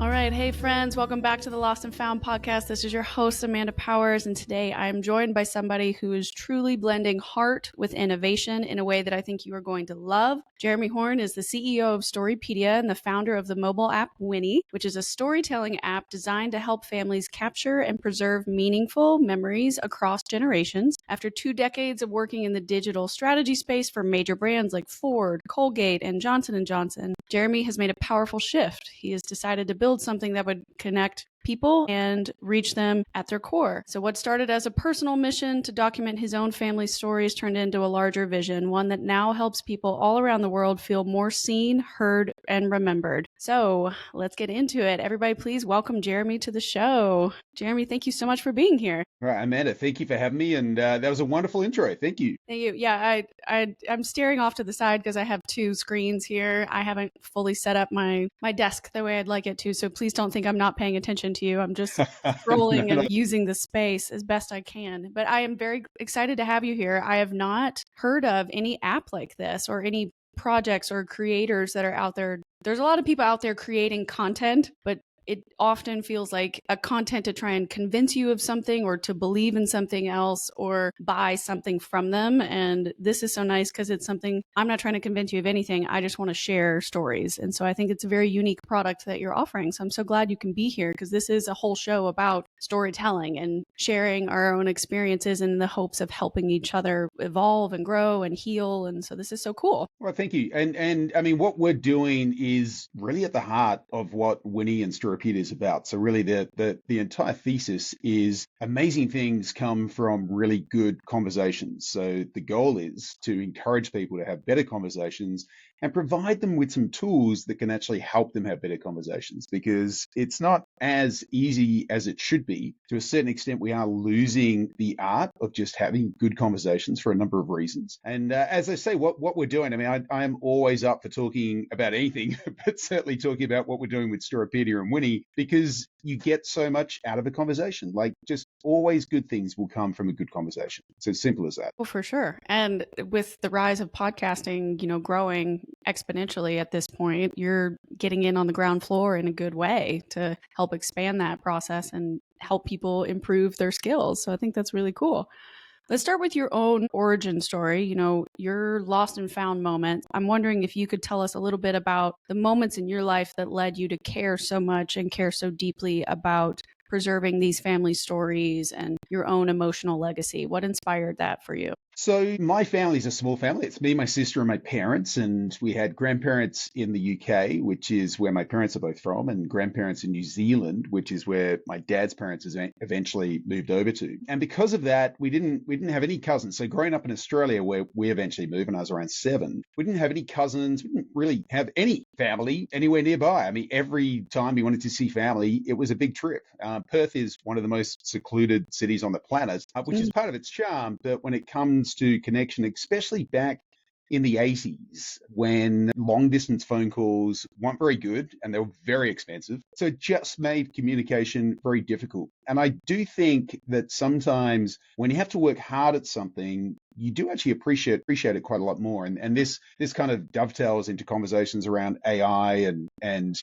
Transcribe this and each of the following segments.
All right. Hey, friends. Welcome back to the Lost and Found podcast. This is your host, Amanda Powers. And today I am joined by somebody who is truly blending heart with innovation in a way that I think you are going to love. Jeremy Horne is the CEO of Storypedia and the founder of the mobile app Winny, which is a storytelling app designed to help families capture and preserve meaningful memories across generations. After 2 decades of working in the digital strategy space for major brands like Ford, Colgate, and Johnson & Johnson, Jeremy has made a powerful shift. He has decided to build something that would connect people and reach them at their core. So what started as a personal mission to document his own family's stories turned into a larger vision, one that now helps people all around the world feel more seen, heard, and remembered. So let's get into it. Everybody, please welcome Jeremy to the show. Jeremy, thank you so much for being here. All right, Amanda, thank you for having me. And that was a wonderful intro. Thank you. Thank you. Yeah, I'm staring off to the side because I have 2 screens here. I haven't fully set up my desk the way I'd like it to. So please don't think I'm not paying attention to you. I'm just scrolling and using the space as best I can. But I am very excited to have you here. I have not heard of any app like this or any projects or creators that are out there. There's a lot of people out there creating content, but it often feels like a content to try and convince you of something or to believe in something else or buy something from them. And this is so nice because it's something I'm not trying to convince you of anything. I just want to share stories. And so I think it's a very unique product that you're offering. So I'm so glad you can be here because this is a whole show about storytelling and sharing our own experiences in the hopes of helping each other evolve and grow and heal. And so this is so cool. Well, thank you. And I mean, what we're doing is really at the heart of what Winnie and Storypedia is about. So really the entire thesis is amazing things come from really good conversations. So the goal is to encourage people to have better conversations and provide them with some tools that can actually help them have better conversations, because it's not as easy as it should be. To a certain extent, we are losing the art of just having good conversations for a number of reasons. And as I say, what we're doing, I mean, I am always up for talking about anything, but certainly talking about what we're doing with Storypedia and Winnie, because you get so much out of a conversation. Like, just always good things will come from a good conversation. It's as simple as that. Well, for sure. And with the rise of podcasting, growing exponentially at this point, you're getting in on the ground floor in a good way to help expand that process and help people improve their skills. So I think that's really cool. Let's start with your own origin story, your lost and found moment. I'm wondering if you could tell us a little bit about the moments in your life that led you to care so much and care so deeply about preserving these family stories and your own emotional legacy. What inspired that for you? So my family's a small family. It's me, my sister, and my parents. And we had grandparents in the UK, which is where my parents are both from, and grandparents in New Zealand, which is where my dad's parents eventually moved over to. And because of that, we didn't have any cousins. So growing up in Australia, where we eventually moved when I was around 7, we didn't have any cousins. We didn't really have any family anywhere nearby. I mean, every time we wanted to see family, it was a big trip. Perth is one of the most secluded cities on the planet, which is part of its charm. But when it comes to connection, especially back in the 80s, when long distance phone calls weren't very good and they were very expensive. So it just made communication very difficult. And I do think that sometimes when you have to work hard at something, you do actually appreciate it quite a lot more. And this kind of dovetails into conversations around AI and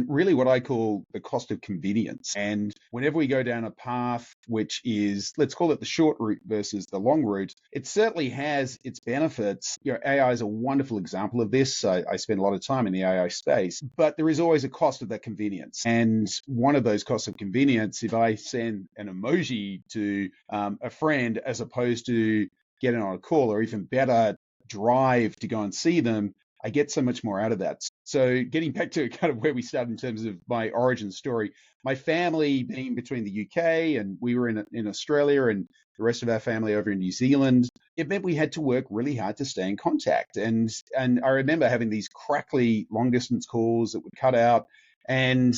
really what I call the cost of convenience. And whenever we go down a path, which is, let's call it the short route versus the long route, it certainly has its benefits. AI is a wonderful example of this. I spend a lot of time in the AI space, but there is always a cost of that convenience. And one of those costs of convenience, if I send an emoji to a friend as opposed to getting on a call, or even better, drive to go and see them, I get so much more out of that. So getting back to kind of where we started in terms of my origin story, my family being between the UK and we were in Australia and the rest of our family over in New Zealand, it meant we had to work really hard to stay in contact. And I remember having these crackly long distance calls that would cut out and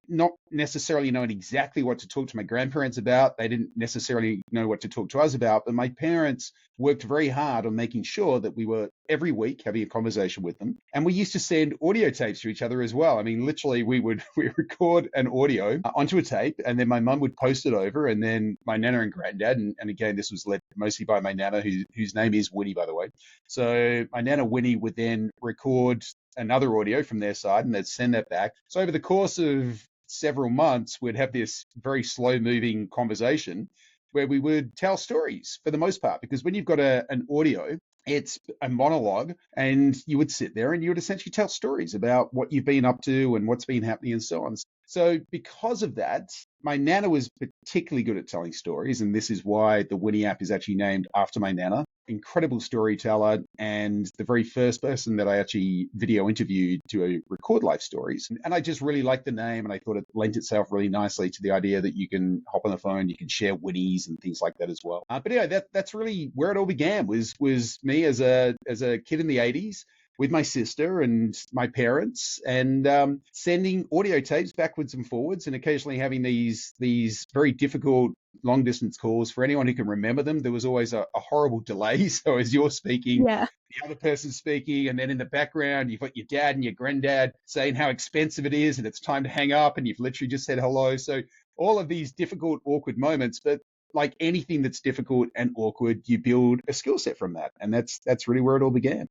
not necessarily knowing exactly what to talk to my grandparents about. They didn't necessarily know what to talk to us about, but my parents worked very hard on making sure that we were every week having a conversation with them. And we used to send audio tapes to each other as well. I mean, literally we record an audio onto a tape, and then my mum would post it over, and then my nana and granddad, and again, this was led mostly by my nana, whose name is Winnie, by the way. So my nana Winnie would then record another audio from their side, and they'd send that back. So over the course of several months, we'd have this very slow moving conversation where we would tell stories for the most part, because when you've got an audio, it's a monologue, and you would sit there and you would essentially tell stories about what you've been up to and what's been happening and so on. So because of that, my nana was particularly good at telling stories, and this is why the Winnie app is actually named after my nana. Incredible storyteller, and the very first person that I actually video interviewed to record life stories. And I just really liked the name, and I thought it lent itself really nicely to the idea that you can hop on the phone, you can share Winnies and things like that as well. But yeah, that's really where it all began. Was me as a kid in the '80s with my sister and my parents, and sending audio tapes backwards and forwards, and occasionally having these very difficult long distance calls. For anyone who can remember them, there was always a horrible delay. So as you're speaking, Yeah. the other person's speaking, and then in the background, you've got your dad and your granddad saying how expensive it is and it's time to hang up, and you've literally just said hello. So all of these difficult, awkward moments, but like anything that's difficult and awkward, you build a skill set from that. And that's really where it all began.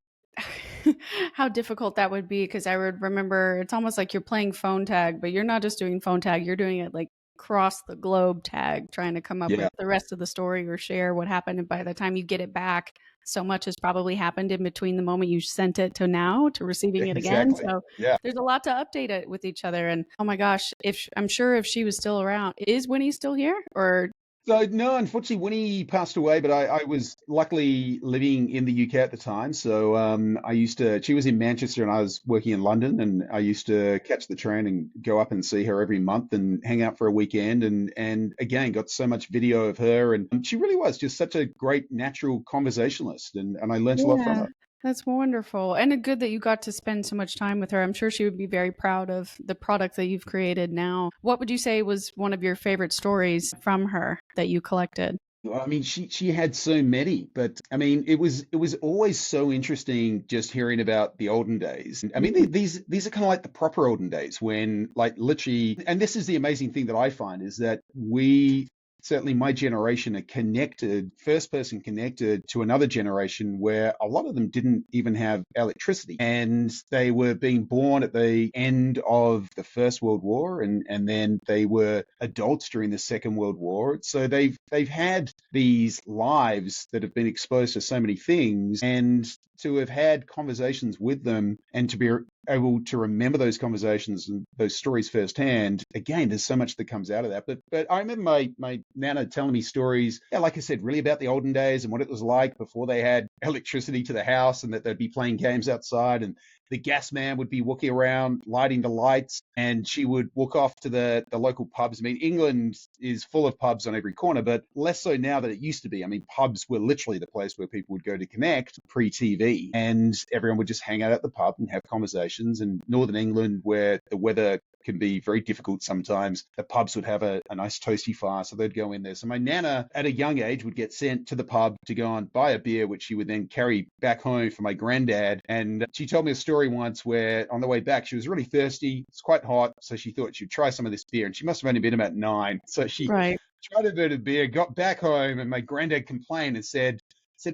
How difficult that would be, because I would remember it's almost like you're playing phone tag, but you're not just doing phone tag, you're doing it like cross the globe tag, trying to come up Yeah, with the rest of the story or share what happened. And by the time you get it back, so much has probably happened in between the moment you sent it to now to receiving it again. exactly. So Yeah. there's a lot to update it with each other. And oh my gosh, if I'm sure if she was still around, is Winnie still here? Or So no, unfortunately, Winnie passed away, but I was luckily living in the UK at the time. So I used to. She was in Manchester, and I was working in London, and I used to catch the train and go up and see her every month and hang out for a weekend. And again, got so much video of her, and she really was just such a great natural conversationalist, and I learned a lot from yeah, her. that's wonderful. And good that you got to spend so much time with her. I'm sure she would be very proud of the product that you've created now. What would you say was one of your favorite stories from her that you collected? I mean, she had so many, but I mean, it was always so interesting just hearing about the olden days. I mean, Mm. these are kind of like the proper olden days when, like, literally, and this is the amazing thing that I find is that we. Certainly, my generation are connected, first person connected to another generation where a lot of them didn't even have electricity. And they were being born at the end of the First World War, and then they were adults during the Second World War. So they've had these lives that have been exposed to so many things, and to have had conversations with them and to be able to remember those conversations and those stories firsthand. Again, there's so much that comes out of that. But I remember my nana telling me stories, yeah, like I said, really about the olden days and what it was like before they had electricity to the house, and that they'd be playing games outside, and the gas man would be walking around lighting the lights, and she would walk off to the local pubs. I mean, England is full of pubs on every corner, but less so now than it used to be. I mean, pubs were literally the place where people would go to connect pre-TV, and everyone would just hang out at the pub and have conversations. And Northern England, where the weather can be very difficult sometimes, the pubs would have a nice toasty fire, so they'd go in there. So my nana, at a young age, would get sent to the pub to go and buy a beer, which she would then carry back home for my granddad. And she told me a story once where on the way back, she was really thirsty. It's quite hot, so she thought she'd try some of this beer. And she must have only been about 9. So she Right. tried a bit of beer, got back home, and my granddad complained and said,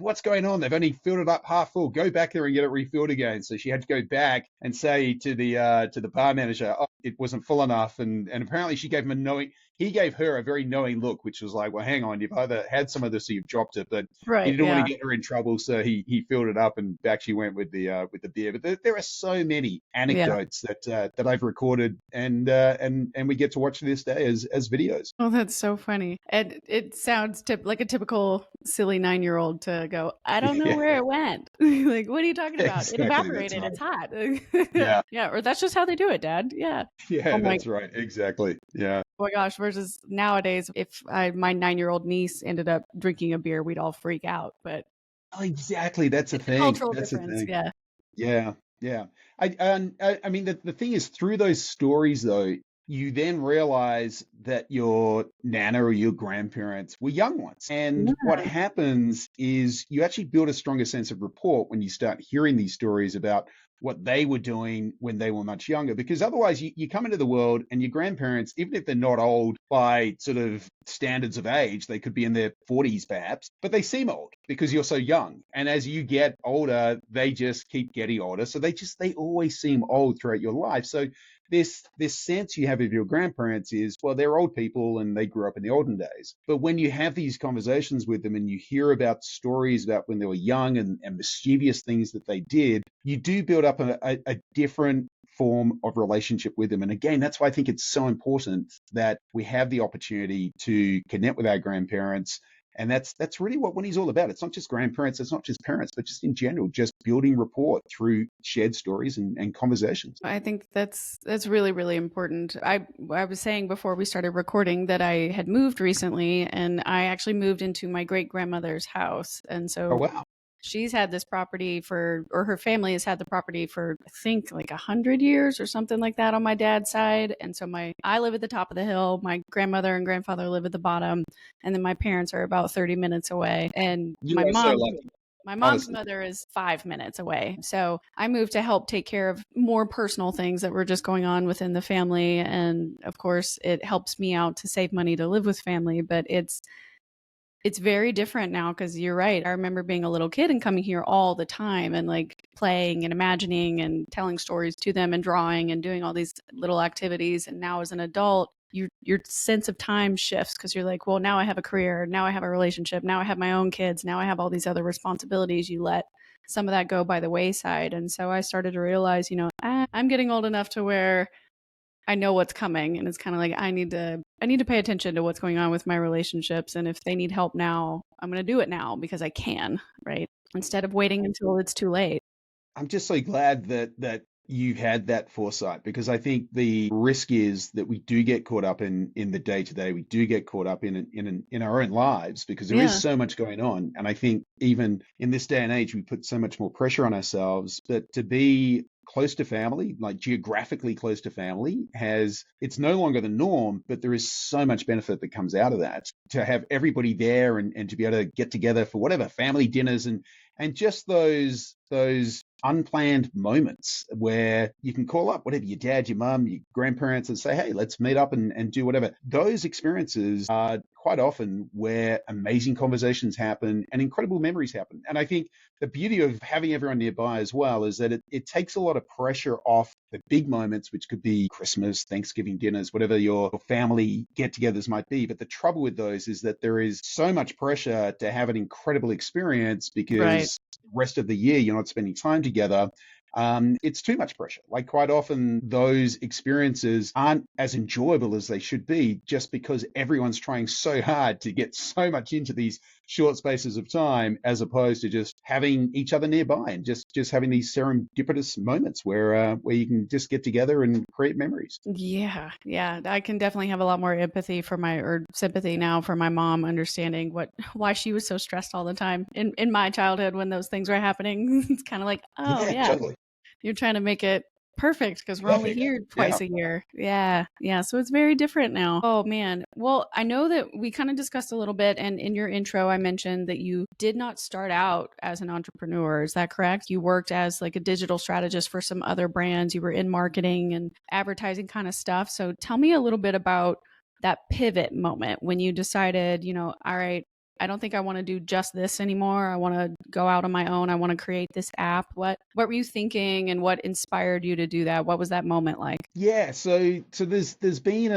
what's going on? They've only filled it up half full. Go back there and get it refilled again. So she had to go back and say to the bar manager, oh, it wasn't full enough. And apparently he gave her a very knowing look, which was like, well, hang on, you've either had some of this or you've dropped it. But he Right. didn't want Yeah. to get her in trouble, so he filled it up, and back she went with the beer. But there are so many Yeah. anecdotes that I've recorded, and we get to watch to this day as videos. Oh, that's so funny. And it sounds like a typical silly 9-year-old to go, I don't know Yeah, where it went. Like, what are you talking about? It exactly. That's evaporated. right. It's hot. Yeah, Yeah. Or that's just how they do it, Dad. Yeah. yeah, Oh my that's right. Exactly. Yeah. Oh my gosh, versus nowadays, if my 9-year-old niece ended up drinking a beer, we'd all freak out. But Oh, exactly. That's a it's a thing. cultural That's a difference. thing. Yeah. Yeah, yeah. I mean, the thing is, through those stories, though, you then realize that your nana or your grandparents were young ones. And what happens is you actually build a stronger sense of rapport when you start hearing these stories about what they were doing when they were much younger. Because otherwise, you come into the world and your grandparents, even if they're not old by sort of standards of age, they could be in their 40s perhaps, but they seem old because you're so young. And as you get older, they just keep getting older. So they always seem old throughout your life. So this sense you have of your grandparents is, well, they're old people and they grew up in the olden days. But when you have these conversations with them and you hear about stories about when they were young and mischievous things that they did, you do build up a different form of relationship with them. And again, that's why I think it's so important that we have the opportunity to connect with our grandparents. And that's really what Winnie's all about. It's not just grandparents, it's not just parents, but just in general, just building rapport through shared stories and conversations. I think that's really, really important. I was saying before we started recording that I had moved recently, and I actually moved into my great grandmother's house. And Oh, so wow. she's had this property or her family has had the property for, I think, like 100 years or something like that on my dad's side. And so I live at the top of the hill. My grandmother and grandfather live at the bottom, and then my parents are about 30 minutes away. And You are so lucky, my mom's honestly. mother is 5 minutes away. So I moved to help take care of more personal things that were just going on within the family. And of course, it helps me out to save money to live with family, but it's very different now because you're right. I remember being a little kid and coming here all the time and like playing and imagining and telling stories to them and drawing and doing all these little activities. And now as an adult, your sense of time shifts because you're like, well, now I have a career, now I have a relationship, now I have my own kids, now I have all these other responsibilities. You let some of that go by the wayside. And so I started to realize, I'm getting old enough to where I know what's coming, and it's kind of like I need to pay attention to what's going on with my relationships, and if they need help now, I'm going to do it now because I can, right? Instead of waiting until it's too late. I'm just so glad that you've had that foresight, because I think the risk is that we do get caught up in the day to day. We do get caught up in our own lives because there is Yeah. so much going on. And I think even in this day and age, we put so much more pressure on ourselves. But to be close to family, like geographically close to family, it's no longer the norm, but there is so much benefit that comes out of that. To have everybody there and to be able to get together for whatever family dinners and just those unplanned moments where you can call up whatever your dad, your mum, your grandparents and say, hey, let's meet up and do whatever. Those experiences are quite often where amazing conversations happen and incredible memories happen. And I think the beauty of having everyone nearby as well is that it takes a lot of pressure off the big moments, which could be Christmas, Thanksgiving dinners, whatever your family get-togethers might be. But the trouble with those is that there is so much pressure to have an incredible experience Right. because the rest of the year you're not spending time together. It's too much pressure. Like quite often, those experiences aren't as enjoyable as they should be just because everyone's trying so hard to get so much into these short spaces of time, as opposed to just having each other nearby and just having these serendipitous moments where you can just get together and create memories. Yeah, yeah, I can definitely have a lot more empathy for or sympathy now for my mom, understanding why she was so stressed all the time in my childhood when those things were happening. It's kind of like, oh Yeah, yeah, totally. you're trying to make it perfect because we're only Perfect. here Yeah. twice a year. Yeah. Yeah. So it's very different now. Oh, man. Well, I know that we kind of discussed a little bit. And in your intro, I mentioned that you did not start out as an entrepreneur. Is that correct? You worked as like a digital strategist for some other brands. You were in marketing and advertising kind of stuff. So tell me a little bit about that pivot moment when you decided, all right, I don't think I want to do just this anymore. I want to go out on my own. I want to create this app. What were you thinking and what inspired you to do that? What was that moment like? Yeah, so there's been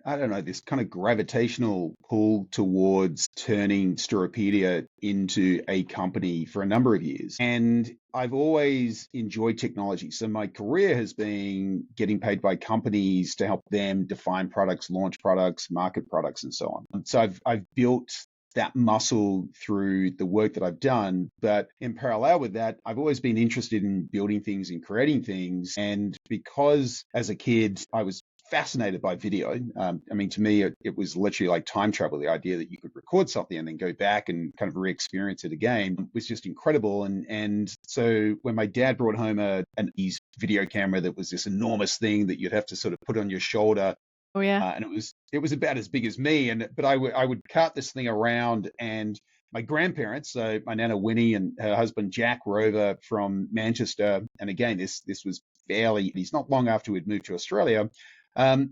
I don't know, this kind of gravitational pull towards turning Stirrupedia into a company for a number of years. And I've always enjoyed technology. So my career has been getting paid by companies to help them define products, launch products, market products, and so on. And so I've built that muscle through the work that I've done. But in parallel with that, I've always been interested in building things and creating things. And because as a kid, I was fascinated by video. I mean, to me, it was literally like time travel. The idea that you could record something and then go back and kind of re-experience it again was just incredible. And so when my dad brought home an Ease video camera that was this enormous thing that you'd have to sort of put on your shoulder, Oh yeah. and it was about as big as me. But I would cart this thing around, and my grandparents, so my nana Winnie and her husband Jack, were over from Manchester. And again, this was fairly, he's not long after we'd moved to Australia. Um,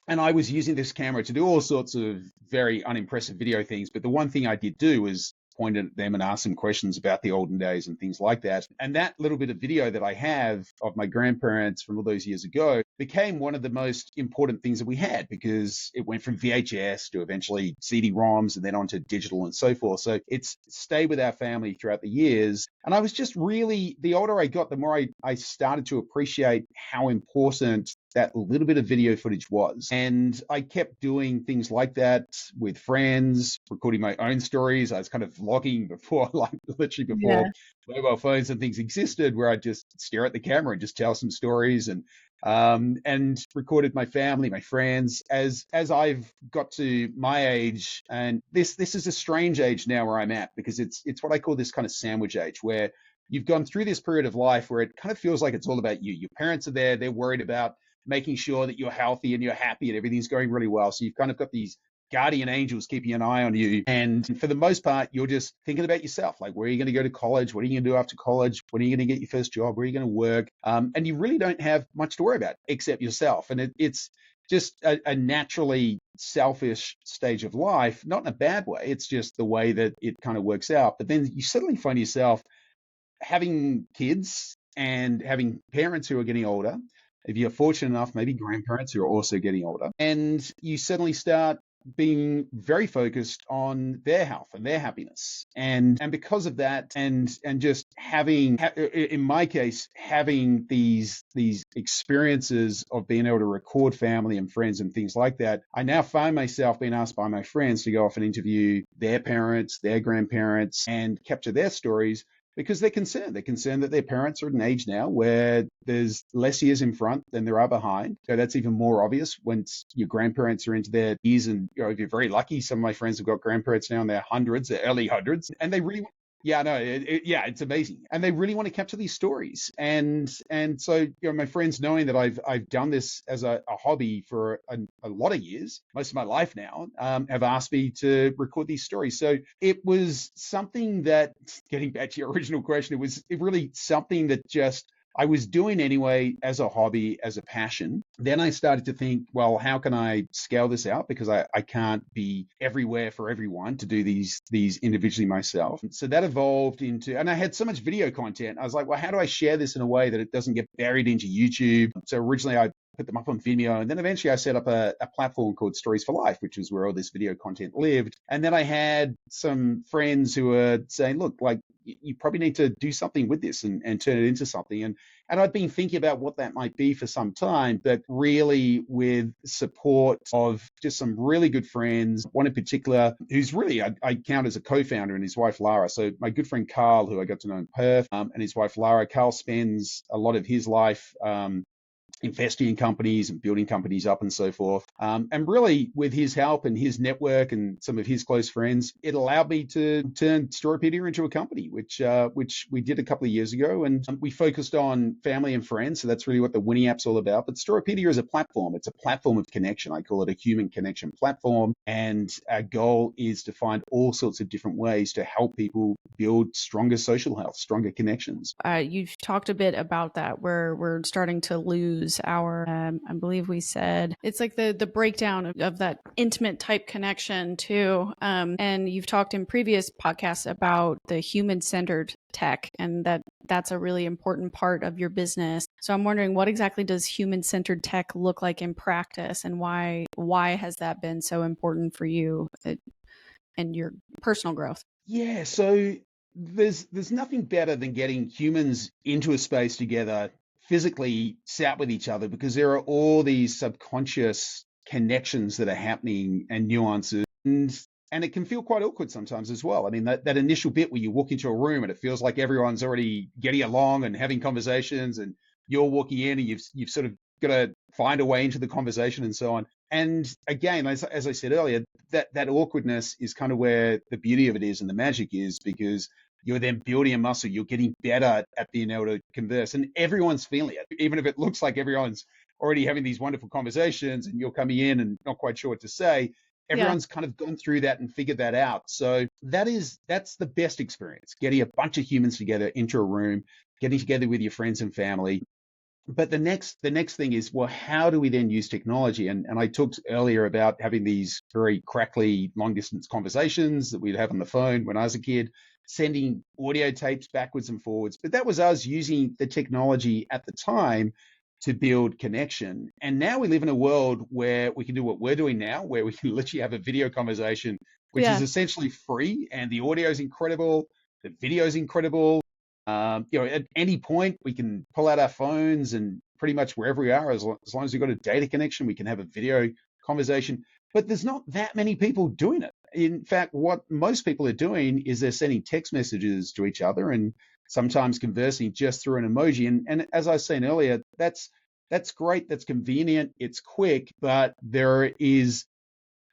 and I was using this camera to do all sorts of very unimpressive video things. But the one thing I did do was point at them and ask them questions about the olden days and things like that. And that little bit of video that I have of my grandparents from all those years ago became one of the most important things that we had, because it went from VHS to eventually CD-ROMs and then onto digital and so forth. So it's stayed with our family throughout the years. And I was just really, the older I got, the more I started to appreciate how important that little bit of video footage was. And I kept doing things like that with friends, recording my own stories. I was kind of vlogging before, like literally before mobile phones and things existed, where I just stare at the camera and just tell some stories, and recorded my family, my friends. As I've got to my age, and this is a strange age now where I'm at, because it's what I call this kind of sandwich age, where you've gone through this period of life where it kind of feels like it's all about you. Your parents are there, they're worried about making sure that you're healthy and you're happy and everything's going really well. So you've kind of got these guardian angels keeping an eye on you. And for the most part, you're just thinking about yourself. Like, where are you going to go to college? What are you going to do after college? When are you going to get your first job? Where are you going to work? And you really don't have much to worry about except yourself. And it's just a naturally selfish stage of life, not in a bad way. It's just the way that it kind of works out. But then you suddenly find yourself having kids and having parents who are getting older. If you're fortunate enough, maybe grandparents who are also getting older, and you suddenly start being very focused on their health and their happiness. And because of that, and just having, in my case, having these experiences of being able to record family and friends and things like that, I now find myself being asked by my friends to go off and interview their parents, their grandparents, and capture their stories, because they're concerned. They're concerned that their parents are at an age now where there's less years in front than there are behind. So that's even more obvious once your grandparents are into their years. And if you're very lucky, some of my friends have got grandparents now in their hundreds, their early hundreds, and they really, it's amazing. And they really want to capture these stories. And so, my friends, knowing that I've done this as a hobby for a lot of years, most of my life now, have asked me to record these stories. So it was something that, getting back to your original question, it really something that just I was doing anyway as a hobby, as a passion. Then I started to think, well, how can I scale this out? Because I can't be everywhere for everyone to do these individually myself. So that evolved into, and I had so much video content. I was like, well, how do I share this in a way that it doesn't get buried into YouTube? So originally I put them up on Vimeo. And then eventually I set up a platform called Stories for Life, which is where all this video content lived. And then I had some friends who were saying, look, like, you probably need to do something with this and turn it into something. And I've been thinking about what that might be for some time, but really with support of just some really good friends, one in particular who's really, I count as a co-founder, and his wife, Lara. So my good friend, Carl, who I got to know in Perth, and his wife, Lara. Carl spends a lot of his life investing in companies and building companies up and so forth. And really, with his help and his network and some of his close friends, it allowed me to turn Storypedia into a company, which we did a couple of years ago. And we focused on family and friends. So that's really what the Winnie app's all about. But Storypedia is a platform. It's a platform of connection. I call it a human connection platform. And our goal is to find all sorts of different ways to help people build stronger social health, stronger connections. You've talked a bit about that, where we're starting to lose our, I believe we said, it's like the breakdown of that intimate type connection too. And you've talked in previous podcasts about the human-centered tech, and that's a really important part of your business. So I'm wondering, what exactly does human-centered tech look like in practice, and why has that been so important for you and your personal growth? Yeah, so there's nothing better than getting humans into a space together, physically sat with each other, because there are all these subconscious connections that are happening and nuances. And it can feel quite awkward sometimes as well. I mean, that initial bit where you walk into a room and it feels like everyone's already getting along and having conversations, and you're walking in and you've sort of got to find a way into the conversation and so on. And again, as I said earlier, that awkwardness is kind of where the beauty of it is and the magic is, because you're then building a muscle. You're getting better at being able to converse, and everyone's feeling it. Even if it looks like everyone's already having these wonderful conversations and you're coming in and not quite sure what to say, Yeah. everyone's kind of gone through that and figured that out. So that's the best experience, getting a bunch of humans together into a room, getting together with your friends and family. But the next thing is, well, how do we then use technology? And I talked earlier about having these very crackly long distance conversations that we'd have on the phone when I was a kid, sending audio tapes backwards and forwards. But that was us using the technology at the time to build connection. And now we live in a world where we can do what we're doing now, where we can literally have a video conversation, which is Yeah. essentially free, and the audio is incredible, the video is incredible. At any point, we can pull out our phones, and pretty much wherever we are, as long as we've got a data connection, we can have a video conversation. But there's not that many people doing it. In fact, what most people are doing is they're sending text messages to each other and sometimes conversing just through an emoji. And as I was saying earlier, that's great, that's convenient, it's quick, but there is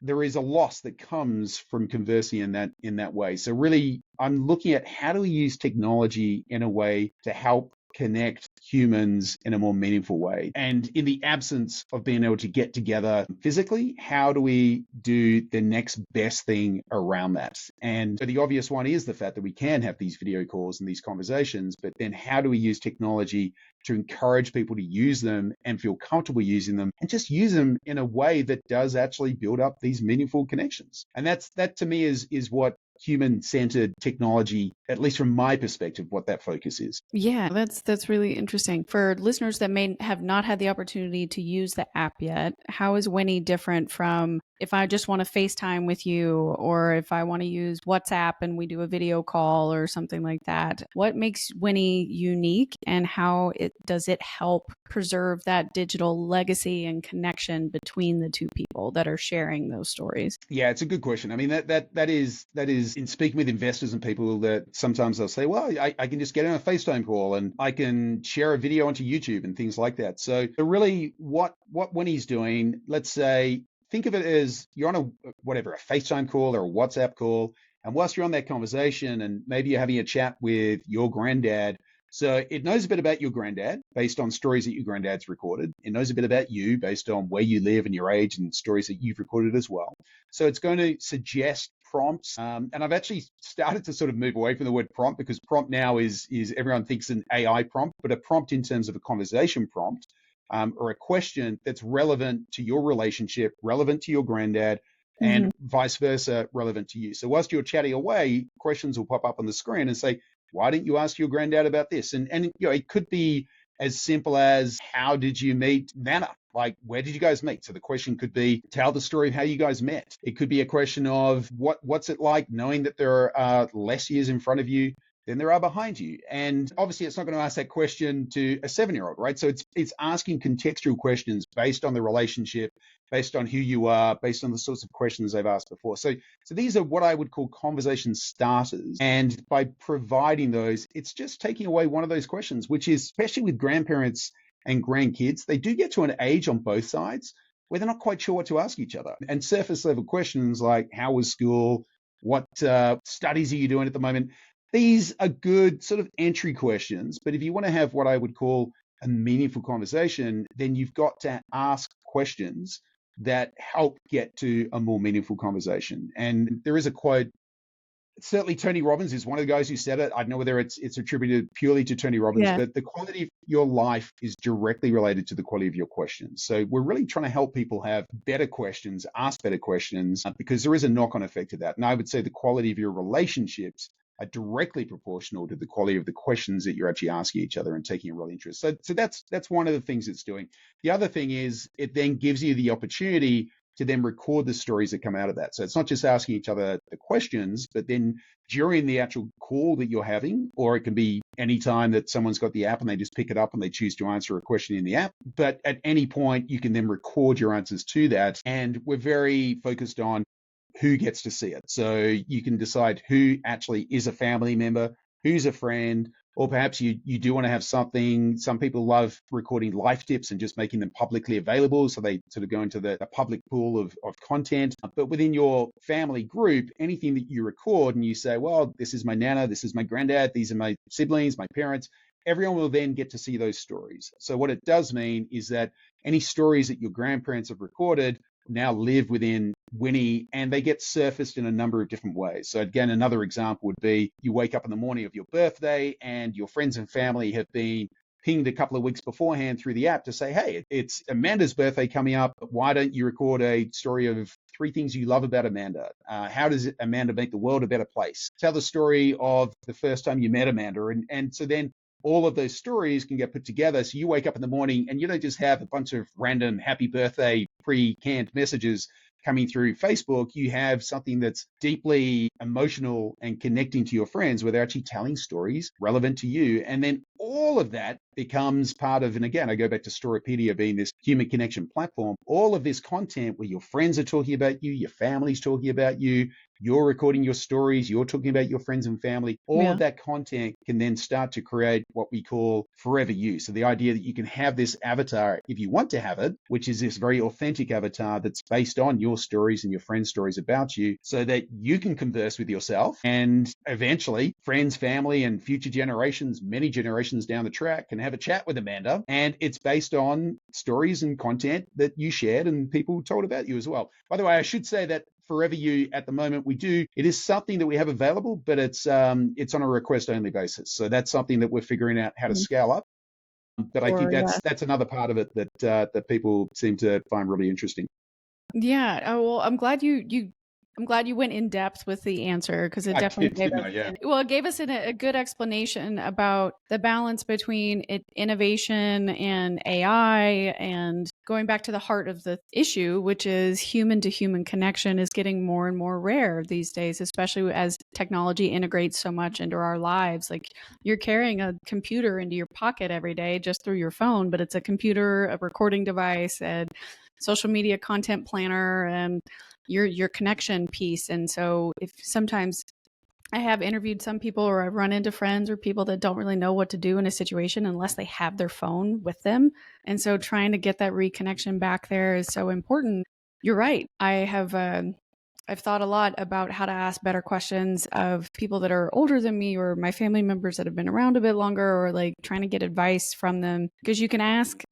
a loss that comes from conversing in that way. So really, I'm looking at how do we use technology in a way to help connect humans in a more meaningful way. And in the absence of being able to get together physically, how do we do the next best thing around that? And the obvious one is the fact that we can have these video calls and these conversations, but then how do we use technology to encourage people to use them and feel comfortable using them, and just use them in a way that does actually build up these meaningful connections? And that to me is what human-centered technology, at least from my perspective, what that focus is. Yeah, that's really interesting. For listeners that may have not had the opportunity to use the app yet, how is Winnie different from if I just want to FaceTime with you, or if I want to use WhatsApp and we do a video call or something like that? What makes Winnie unique, and how does it help preserve that digital legacy and connection between the two people that are sharing those stories? Yeah, it's a good question. I mean, that is in speaking with investors and people, that sometimes they'll say, well, I can just get on a FaceTime call and I can share a video onto YouTube and things like that. So really what Winnie's doing, let's say, think of it as you're on a FaceTime call or a WhatsApp call, and whilst you're on that conversation and maybe you're having a chat with your granddad, so it knows a bit about your granddad based on stories that your granddad's recorded. It knows a bit about you based on where you live and your age and stories that you've recorded as well. So it's going to suggest prompts. And I've actually started to sort of move away from the word prompt, because prompt now is everyone thinks an AI prompt, but a prompt in terms of a conversation prompt, or a question that's relevant to your relationship, relevant to your granddad, and vice versa, relevant to you. So whilst you're chatting away, questions will pop up on the screen and say, why didn't you ask your granddad about this? And it could be as simple as, how did you meet Nana? Like, where did you guys meet? So the question could be, tell the story of how you guys met. It could be a question of what's it like knowing that there are less years in front of you than there are behind you. And obviously it's not going to ask that question to a 7-year-old, right? So it's asking contextual questions based on the relationship, based on who you are, based on the sorts of questions they've asked before. So these are what I would call conversation starters. And by providing those, it's just taking away one of those questions, which is, especially with grandparents and grandkids, they do get to an age on both sides where they're not quite sure what to ask each other. And surface level questions like, how was school? What studies are you doing at the moment? These are good sort of entry questions. But if you want to have what I would call a meaningful conversation, then you've got to ask questions that help get to a more meaningful conversation. And there is a quote, certainly Tony Robbins is one of the guys who said it. I don't know whether it's attributed purely to Tony Robbins, but the quality of your life is directly related to the quality of your questions. So we're really trying to help people have better questions, ask better questions, because there is a knock-on effect to that. And I would say the quality of your relationships are directly proportional to the quality of the questions that you're actually asking each other and taking a real interest. So that's one of the things it's doing. The other thing is, it then gives you the opportunity to then record the stories that come out of that. So it's not just asking each other the questions, but then during the actual call that you're having, or it can be any time that someone's got the app and they just pick it up and they choose to answer a question in the app. But at any point, you can then record your answers to that. And we're very focused on who gets to see it. So you can decide who actually is a family member, who's a friend, or perhaps you do want to have something. Some people love recording life tips and just making them publicly available, so they sort of go into the public pool of content. But within your family group, anything that you record and you say, well, this is my nana, this is my granddad, these are my siblings, my parents, everyone will then get to see those stories. So what it does mean is that any stories that your grandparents have recorded now live within Winnie, and they get surfaced in a number of different ways. So again, another example would be you wake up in the morning of your birthday and your friends and family have been pinged a couple of weeks beforehand through the app to say, hey, it's Amanda's birthday coming up. Why don't you record a story of 3 things you love about Amanda? How does Amanda make the world a better place? Tell the story of the first time you met Amanda. And so then all of those stories can get put together. So you wake up in the morning and you don't just have a bunch of random happy birthday pre-canned messages coming through Facebook. You have something that's deeply emotional and connecting to your friends where they're actually telling stories relevant to you. And then all of that becomes part of, and again, I go back to Storypedia being this human connection platform, all of this content where your friends are talking about you, your family's talking about you, you're recording your stories, you're talking about your friends and family, all of that content can then start to create what we call forever you. So the idea that you can have this avatar if you want to have it, which is this very authentic avatar that's based on your stories and your friends' stories about you, so that you can converse with yourself and eventually friends, family, and future generations, many generations down the track, can have a chat with Amanda. And it's based on stories and content that you shared and people told about you as well. By the way, I should say that Forever You at the moment it is something that we have available, but it's on a request only basis. So that's something that we're figuring out how to scale up. But I think that's another part of it that people seem to find really interesting. Yeah. Oh, well, I'm glad I'm glad you went in depth with the answer, because it definitely gave us a good explanation about the balance between innovation and AI, and going back to the heart of the issue, which is human to human connection is getting more and more rare these days, especially as technology integrates so much into our lives. Like, you're carrying a computer into your pocket every day just through your phone, but it's a computer, a recording device, and social media content planner, and your connection piece. And so if sometimes I have interviewed some people, or I've run into friends or people that don't really know what to do in a situation unless they have their phone with them. And so trying to get that reconnection back there is so important. You're right. I've thought a lot about how to ask better questions of people that are older than me, or my family members that have been around a bit longer, or like trying to get advice from them. Because you can ask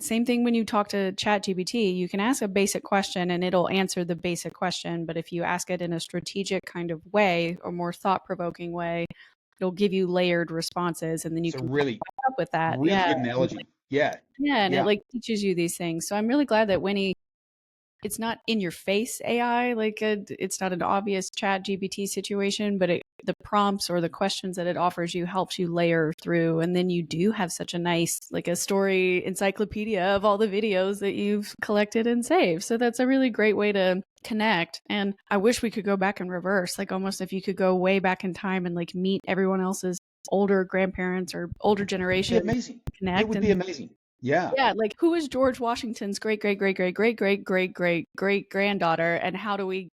same thing when you talk to ChatGPT, you can ask a basic question and it'll answer the basic question. But if you ask it in a strategic kind of way, or more thought-provoking way, it'll give you layered responses, and then you can Really, up with that. really good analogy. Yeah. And it like teaches you these things. So I'm really glad that Winnie, it's not in your face AI, like it's not an obvious ChatGPT situation, but the prompts or the questions that it offers you helps you layer through. And then you do have such a nice, like a story encyclopedia of all the videos that you've collected and saved. So that's a really great way to connect. And I wish we could go back in reverse, like almost if you could go way back in time and like meet everyone else's older grandparents or older generation. It'd be amazing. It would be amazing. Yeah. Yeah, like who is George Washington's great great great great great great great great great granddaughter, and how do we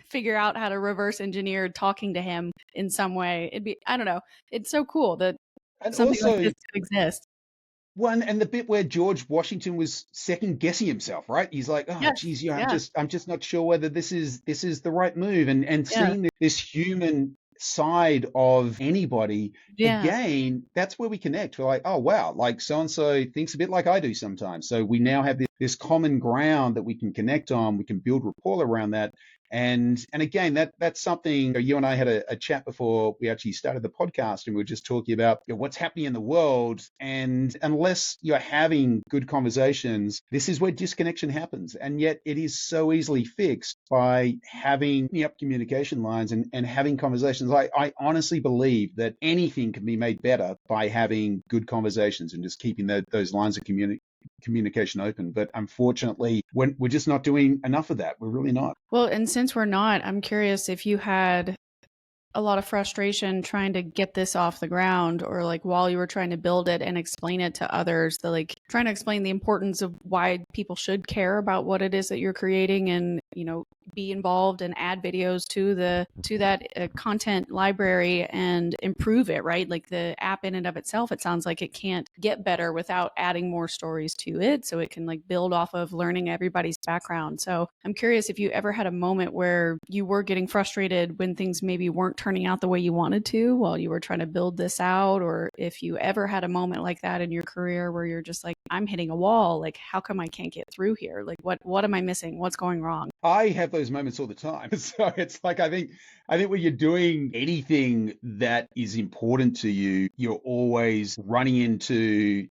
figure out how to reverse engineer talking to him in some way? It'd be, I don't know. It's so cool that something like this could exist. One, and the bit where George Washington was second guessing himself, right? He's like, oh, geez, I'm just not sure whether this is the right move, and seeing this human side of anybody, again, that's where we connect. We're like, oh wow, like so and so thinks a bit like I do sometimes, so we now have this common ground that we can connect on. We can build rapport around that. And again, that's something. You and I had a chat before we actually started the podcast, and we were just talking about what's happening in the world. And unless you're having good conversations, this is where disconnection happens. And yet it is so easily fixed by having up communication lines and having conversations. I honestly believe that anything can be made better by having good conversations and just keeping those lines of communication open. But unfortunately, we're just not doing enough of that. We're really not. Well, and since we're not, I'm curious if you had a lot of frustration trying to get this off the ground, or like while you were trying to build it and explain it to others, like trying to explain the importance of why people should care about what it is that you're creating, and be involved and add videos to that content library and improve it, right? Like the app in and of itself, it sounds like it can't get better without adding more stories to it, so it can like build off of learning everybody's background. So I'm curious if you ever had a moment where you were getting frustrated when things maybe weren't turning out the way you wanted to while you were trying to build this out, or if you ever had a moment like that in your career where you're just like, I'm hitting a wall, like how come I can't get through here? Like what am I missing? What's going wrong? I have those moments all the time. So it's like I think when you're doing anything that is important to you, you're always running into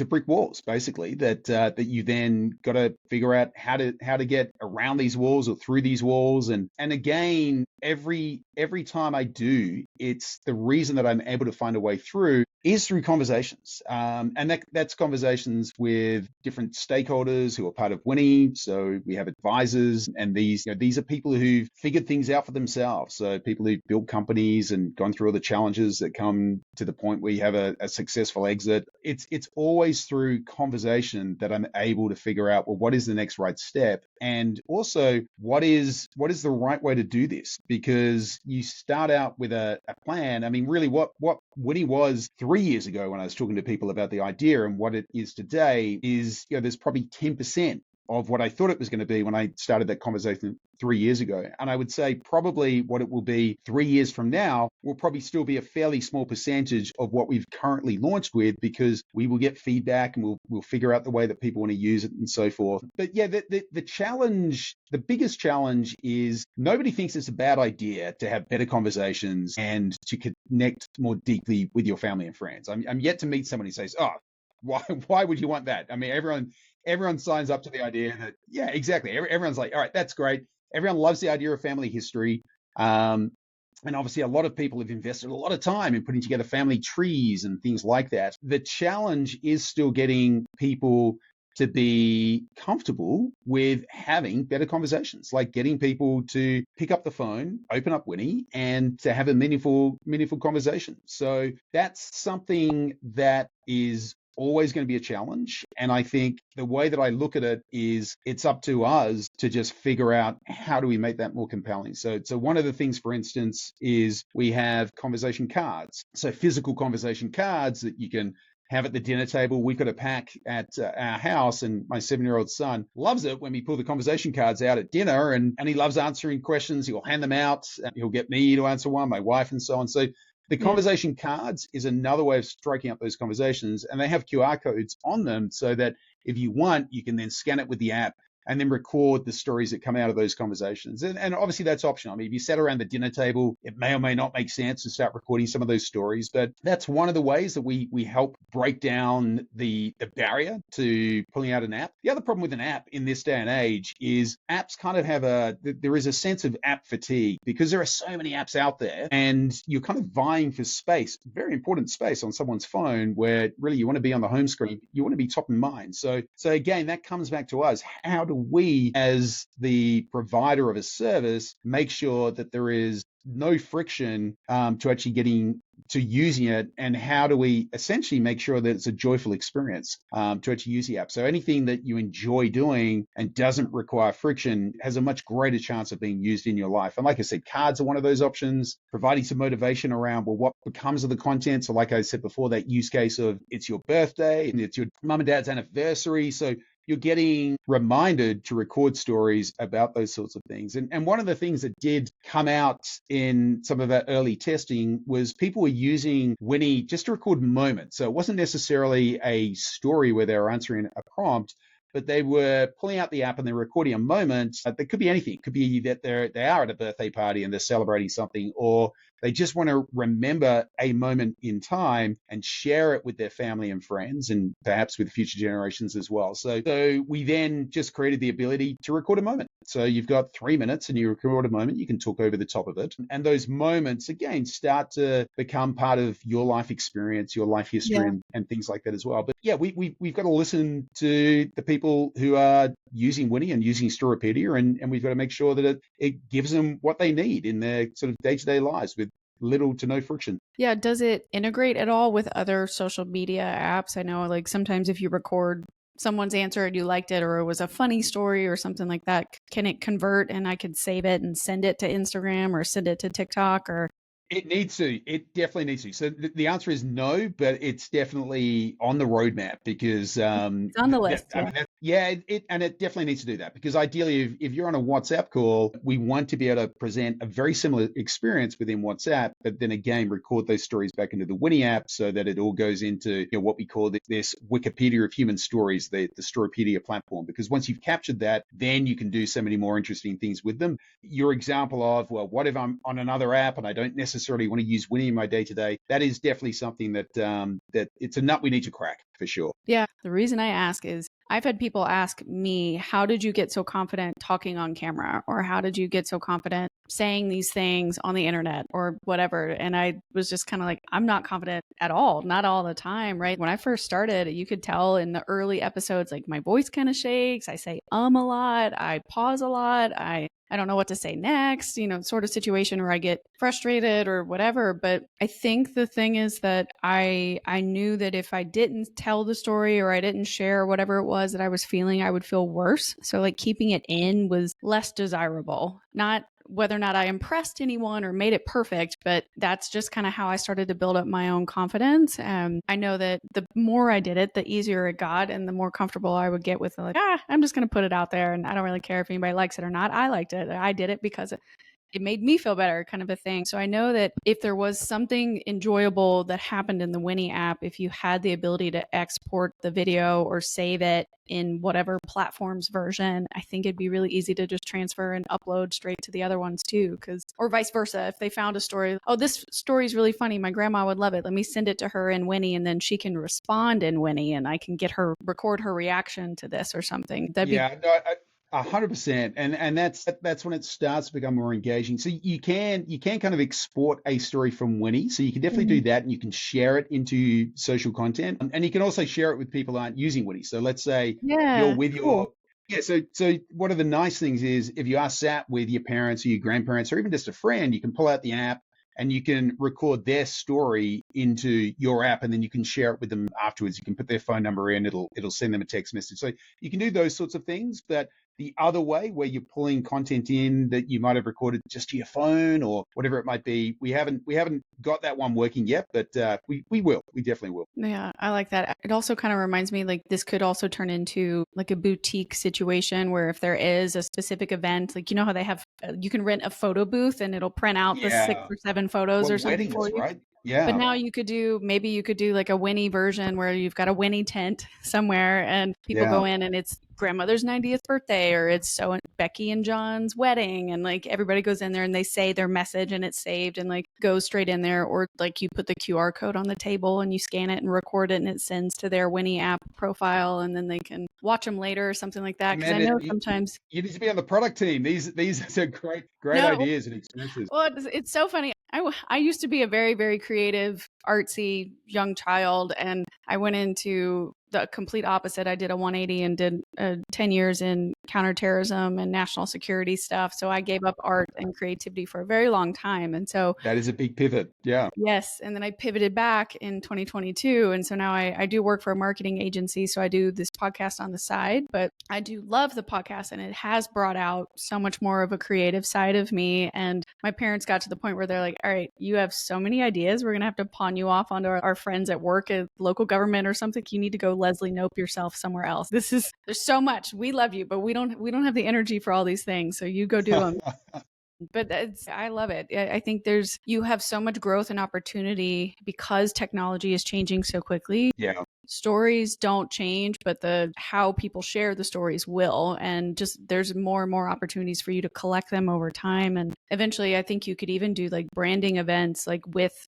brick walls, basically, that you then got to figure out how to get around these walls or through these walls. And again, every time I do, it's the reason that I'm able to find a way through is through conversations. And that's conversations with different stakeholders who are part of Winnie. So we have advisors, and these are people who've figured things out for themselves. So people who've built companies and gone through all the challenges that come to the point where you have a successful exit. It's always through conversation that I'm able to figure out, well, what is the next right step? And also, what is the right way to do this? Because you start out with a plan. I mean, really, what Winnie was 3 years ago when I was talking to people about the idea and what it is today is, there's probably 10% of what I thought it was going to be when I started that conversation 3 years ago. And I would say probably what it will be 3 years from now will probably still be a fairly small percentage of what we've currently launched with, because we will get feedback and we'll figure out the way that people want to use it and so forth. But yeah, the challenge, the biggest challenge is nobody thinks it's a bad idea to have better conversations and to connect more deeply with your family and friends. I'm yet to meet someone who says, oh, why would you want that? I mean, everyone signs up to the idea that, yeah, exactly. Everyone's like, all right, that's great. Everyone loves the idea of family history. And obviously, a lot of people have invested a lot of time in putting together family trees and things like that. The challenge is still getting people to be comfortable with having better conversations, like getting people to pick up the phone, open up Winnie, and to have a meaningful conversation. So that's something that is always going to be a challenge. And I think the way that I look at it is it's up to us to just figure out how do we make that more compelling. So one of the things, for instance, is we have conversation cards. So physical conversation cards that you can have at the dinner table. We've got a pack at our house, and my 7-year-old son loves it when we pull the conversation cards out at dinner, and he loves answering questions. He'll hand them out. He'll get me to answer one, my wife, and so on. So the conversation cards is another way of striking up those conversations, and they have QR codes on them so that if you want, you can then scan it with the app and then record the stories that come out of those conversations. And obviously that's optional. I mean, if you sat around the dinner table, it may or may not make sense to start recording some of those stories, but that's one of the ways that we help break down the barrier to pulling out an app. The other problem with an app in this day and age is apps kind of there is a sense of app fatigue because there are so many apps out there, and you're kind of vying for space, very important space on someone's phone, where really you want to be on the home screen, you want to be top of mind. So again, that comes back to us. How do we, as the provider of a service, make sure that there is no friction to actually getting to using it, and how do we essentially make sure that it's a joyful experience to actually use the app? So anything that you enjoy doing and doesn't require friction has a much greater chance of being used in your life. And like I said, cards are one of those options, providing some motivation around, well, what becomes of the content. So like I said before, that use case of it's your birthday and it's your mum and dad's anniversary. So you're getting reminded to record stories about those sorts of things. And one of the things that did come out in some of our early testing was people were using Winnie just to record moments. So it wasn't necessarily a story where they were answering a prompt, but they were pulling out the app and they're recording a moment. That could be anything. It could be that they are at a birthday party and they're celebrating something, or they just want to remember a moment in time and share it with their family and friends, and perhaps with future generations as well. So we then just created the ability to record a moment. So you've got 3 minutes and you record a moment, you can talk over the top of it. And those moments, again, start to become part of your life experience, your life history, and things like that as well. But yeah, we've got to listen to the people who are using Winnie and using Storypedia, and we've got to make sure that it gives them what they need in their sort of day-to-day lives with little to no friction. Yeah. Does it integrate at all with other social media apps? I know like sometimes if you record someone's answer and you liked it, or it was a funny story or something like that, can it convert and I could save it and send it to Instagram or send it to TikTok? Or It needs to. It definitely needs to. So the answer is no, but it's definitely on the roadmap because it's on the list? I Yeah. mean, yeah, it definitely needs to do that because ideally, if you're on a WhatsApp call, we want to be able to present a very similar experience within WhatsApp, but then again, record those stories back into the Winnie app so that it all goes into what we call this Wikipedia of human stories, the Storypedia platform. Because once you've captured that, then you can do so many more interesting things with them. Your example of, well, what if I'm on another app and I don't necessarily want to use Winnie in my day to day? That is definitely something that it's a nut we need to crack for sure. Yeah. The reason I ask is I've had people ask me, how did you get so confident talking on camera? Or how did you get so confident saying these things on the internet or whatever? And I was just kind of like, I'm not confident at all, not all the time, right? When I first started, you could tell in the early episodes, like my voice kind of shakes. I say a lot. I pause a lot. I don't know what to say next, sort of situation where I get frustrated or whatever. But I think the thing is that I knew that if I didn't tell the story or I didn't share whatever it was that I was feeling, I would feel worse. So like keeping it in was less desirable. Not whether or not I impressed anyone or made it perfect, but that's just kind of how I started to build up my own confidence. I know that the more I did it, the easier it got and the more comfortable I would get with like, I'm just going to put it out there and I don't really care if anybody likes it or not. I liked it. I did it because it made me feel better, kind of a thing. So I know that if there was something enjoyable that happened in the Winnie app, if you had the ability to export the video or save it in whatever platform's version, I think it'd be really easy to just transfer and upload straight to the other ones too. Or vice versa. If they found a story, oh, this story is really funny, my grandma would love it, let me send it to her in Winnie, and then she can respond in Winnie and I can get her, record her reaction to this or something. That'd be Yeah, no, 100%, and that's when it starts to become more engaging. So you can kind of export a story from Winnie, so you can definitely do that, and you can share it into social content, and you can also share it with people who aren't using Winnie. So let's say you're yeah, with cool. your yeah. So one of the nice things is if you are sat with your parents or your grandparents or even just a friend, you can pull out the app and you can record their story into your app, and then you can share it with them afterwards. You can put their phone number in; it'll send them a text message. So you can do those sorts of things, but the other way where you're pulling content in that you might have recorded just to your phone or whatever it might be, we haven't got that one working yet, but we definitely will. Yeah, I like that. It also kind of reminds me like this could also turn into like a boutique situation where if there is a specific event, like how they have, you can rent a photo booth and it'll print out the six Yeah, or seven photos well, or something for weddings, you. right? But Yeah, now maybe you could do like a Winnie version where you've got a Winnie tent somewhere and people yeah. go in and it's grandmother's 90th birthday or it's so Becky and John's wedding, and like everybody goes in there and they say their message and it's saved and like goes straight in there, or like you put the QR code on the table and you scan it and record it and it sends to their Winnie app profile and then they can watch them later or something like that. Because I Amanda, know you, sometimes you need to be on the product team. These are great no. ideas and experiences. Well, it's so funny. I used to be a very, very creative, artsy young child, and I went into the complete opposite. I did a 180 and did 10 years in counterterrorism and national security stuff. So I gave up art and creativity for a very long time. And so That is a big pivot. Yeah. yes. And then I pivoted back in 2022. And so now I do work for a marketing agency. So I do this podcast on the side, but I do love the podcast and it has brought out so much more of a creative side of me. And my parents got to the point where they're like, all right, you have so many ideas. We're going to have to pawn you off onto our friends at work at local government or something. You need to go Leslie Nope yourself somewhere else. There's so much. We love you, but we don't have the energy for all these things. So you go do them. But I love it. I think you have so much growth and opportunity because technology is changing so quickly. Yeah. Stories don't change, but the how people share the stories will. And just there's more and more opportunities for you to collect them over time. And eventually I think you could even do like branding events like with,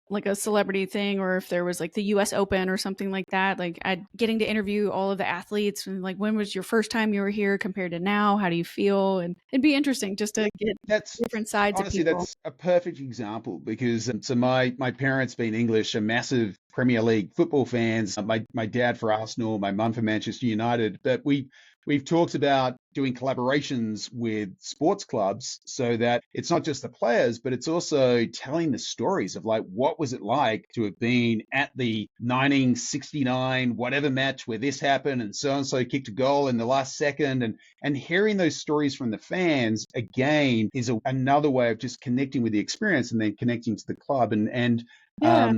like a celebrity thing, or if there was like the US Open or something like that, like getting to interview all of the athletes and like when was your first time you were here compared to now? How do you feel? And it'd be interesting just to get That's different sides of honestly, people. that's a perfect example because so my parents being English are massive Premier League football fans. My dad for Arsenal, my mum for Manchester United, but we've talked about doing collaborations with sports clubs so that it's not just the players, but it's also telling the stories of like, what was it like to have been at the 1969 whatever match where this happened and so kicked a goal in the last second, and hearing those stories from the fans again is another way of just connecting with the experience and then connecting to the club. Yeah.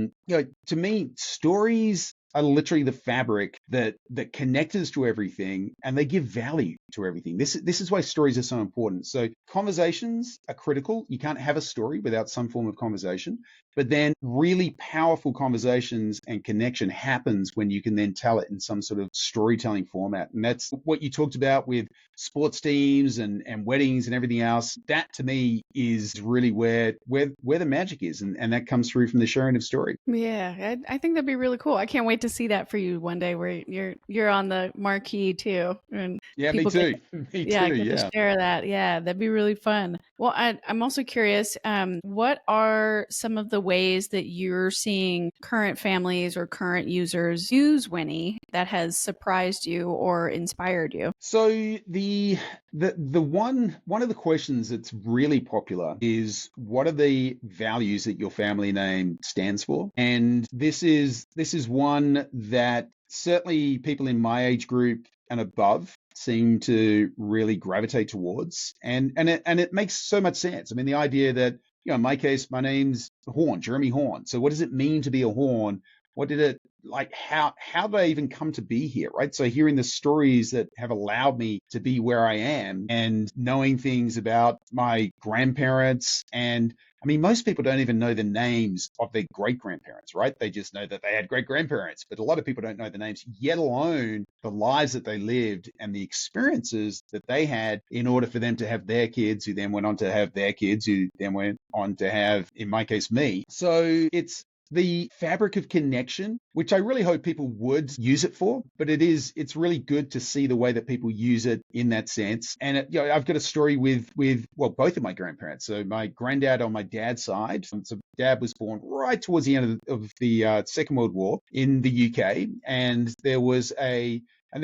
To me, stories are literally the fabric that connect us to everything, and they give value to everything. This is why stories are so important. So conversations are critical. You can't have a story without some form of conversation. But then really powerful conversations and connection happens when you can then tell it in some sort of storytelling format. And that's what you talked about with sports teams and weddings and everything else. That to me is really where the magic is. And that comes through from the sharing of story. Yeah, I think that'd be really cool. I can't wait to see that for you one day, where you're on the marquee too, and Yeah, me people too. Me yeah, too. get to Yeah. share that. Yeah, that'd be really fun. Well, I'm also curious. What are some of the ways that you're seeing current families or current users use Winnie that has surprised you or inspired you? So the one of the questions that's really popular is, what are the values that your family name stands for? And this is one that certainly people in my age group and above seem to really gravitate towards. And it makes so much sense. I mean, the idea that, in my case, my name's Horne, Jeremy Horne. So what does it mean to be a Horne? What did it like? How did I even come to be here? Right. So hearing the stories that have allowed me to be where I am, and knowing things about my grandparents. And I mean, most people don't even know the names of their great grandparents, right? They just know that they had great grandparents, but a lot of people don't know the names, yet alone the lives that they lived and the experiences that they had in order for them to have their kids, who then went on to have their kids, who then went on to have, in my case, me. So it's the fabric of connection, which I really hope people would use it for, but it's really good to see the way that people use it in that sense. And I've got a story with both of my grandparents. So my granddad on my dad's side, so dad was born right towards the end of the Second World War in the UK, and they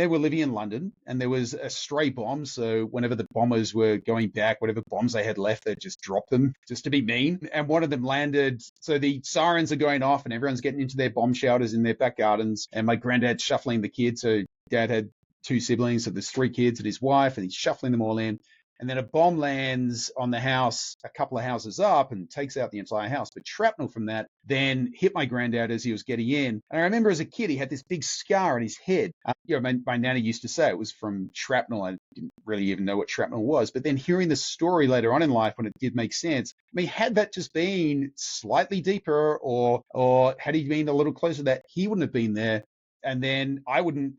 were living in London, and there was a stray bomb. So whenever the bombers were going back, whatever bombs they had left, they'd just drop them just to be mean. And one of them landed. So the sirens are going off and everyone's getting into their bomb shelters in their back gardens. And my granddad's shuffling the kids. So dad had two siblings. So there's three kids and his wife, and he's shuffling them all in. And then a bomb lands on the house a couple of houses up and takes out the entire house. But shrapnel from that then hit my granddad as he was getting in. And I remember as a kid, he had this big scar on his head. My nanny used to say it was from shrapnel. I didn't really even know what shrapnel was. But then hearing the story later on in life, when it did make sense, I mean, had that just been slightly deeper, or had he been a little closer, that he wouldn't have been there. And then I wouldn't,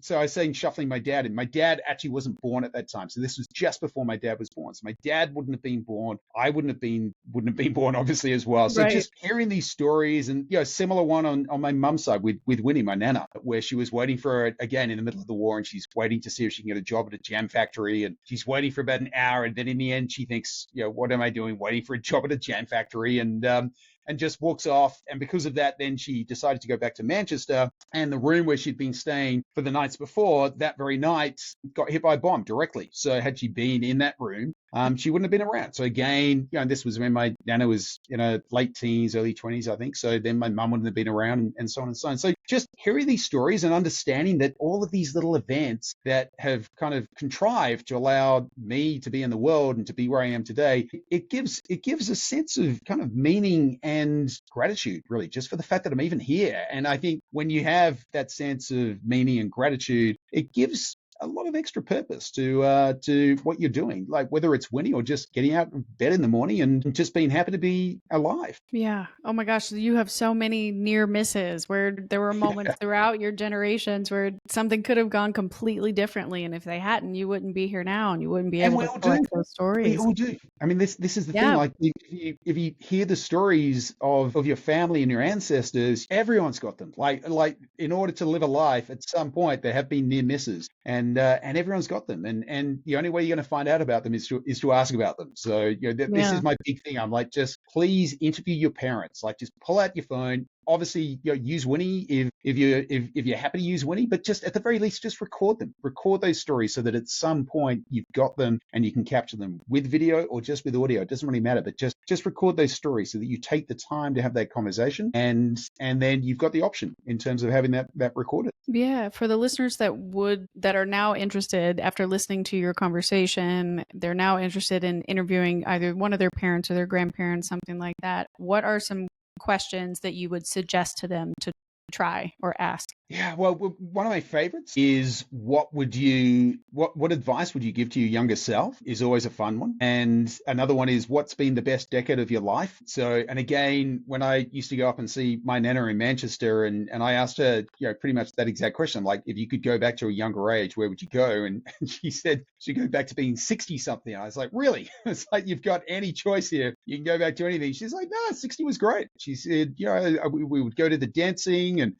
so I was saying shuffling my dad in. My dad actually wasn't born at that time. So this was just before my dad was born. So my dad wouldn't have been born. I wouldn't have been born, obviously, as well. So Right. just hearing these stories, and, similar one on my mum's side with Winnie, my nana, where she was waiting for her again in the middle of the war, and she's waiting to see if she can get a job at a jam factory. And she's waiting for about an hour. And then in the end, she thinks, what am I doing? Waiting for a job at a jam factory. And just walks off. And because of that, then she decided to go back to Manchester, and the room where she'd been staying for the nights before, that very night, got hit by a bomb directly. So had she been in that room, she wouldn't have been around. So again, this was when my nana was in her late teens, early 20s, I think. So then my mum wouldn't have been around, and so on and so on. So just hearing these stories and understanding that all of these little events that have kind of contrived to allow me to be in the world and to be where I am today, it gives a sense of kind of meaning and gratitude, really, just for the fact that I'm even here. And I think when you have that sense of meaning and gratitude, it gives a lot of extra purpose to what you're doing, like whether it's Winnie or just getting out of bed in the morning and just being happy to be alive. Yeah. Oh my gosh, you have so many near misses where there were moments throughout your generations where something could have gone completely differently, and if they hadn't, you wouldn't be here now, and you wouldn't be And able we to all collect do. those We stories. all do. I mean, this is the thing. Yeah. Like, if you hear the stories of your family and your ancestors, everyone's got them. Like in order to live a life, at some point there have been near misses, and everyone's got them. And the only way you're going to find out about them is to ask about them. So this Yeah. is my big thing. I'm like, just please interview your parents. Like, just pull out your phone, obviously, use Winnie if you're happy to use Winnie, but just at the very least, just record them. Record those stories so that at some point you've got them and you can capture them with video or just with audio. It doesn't really matter, but just record those stories so that you take the time to have that conversation, and then you've got the option in terms of having that recorded. Yeah, for the listeners that are now interested after listening to your conversation, they're now interested in interviewing either one of their parents or their grandparents, something like that. What are some questions that you would suggest to them to try or ask? Yeah, well, one of my favorites is what advice would you give to your younger self is always a fun one. And another one is what's been the best decade of your life? So, and again, when I used to go up and see my nana in Manchester and I asked her, pretty much that exact question, like if you could go back to a younger age, where would you go? And she said she'd go back to being 60 something. I was like, really? It's like, you've got any choice here. You can go back to anything. She's like, no, 60 was great. She said, we would go to the dancing and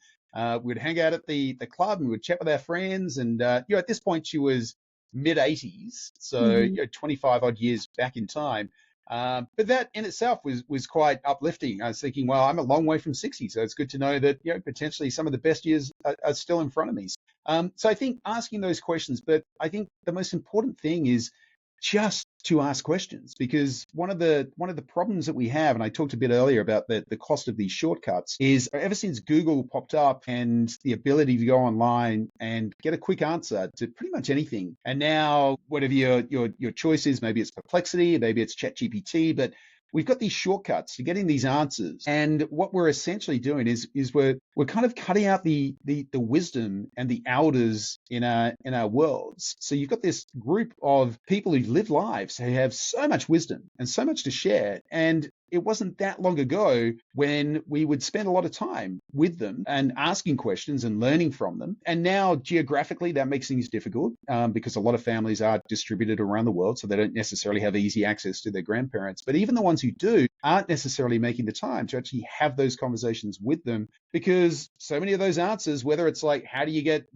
we'd hang out at the club and we'd chat with our friends. And, at this point, she was mid 80s, so 25 odd years back in time. But that in itself was quite uplifting. I was thinking, well, I'm a long way from 60, so it's good to know that potentially some of the best years are still in front of me. So I think asking those questions, but I think the most important thing is just to ask questions, because one of the problems that we have, and I talked a bit earlier about the cost of these shortcuts, is ever since Google popped up and the ability to go online and get a quick answer to pretty much anything, and now whatever your choice is, maybe it's Perplexity, maybe it's ChatGPT, but we've got these shortcuts to getting these answers. And what we're essentially doing is we're kind of cutting out the wisdom and the elders in our worlds. So you've got this group of people who've lived lives who have so much wisdom and so much to share. And it wasn't that long ago when we would spend a lot of time with them and asking questions and learning from them. And now geographically, that makes things difficult because a lot of families are distributed around the world, so they don't necessarily have easy access to their grandparents. But even the ones who do aren't necessarily making the time to actually have those conversations with them, because so many of those answers, whether it's like, how do you get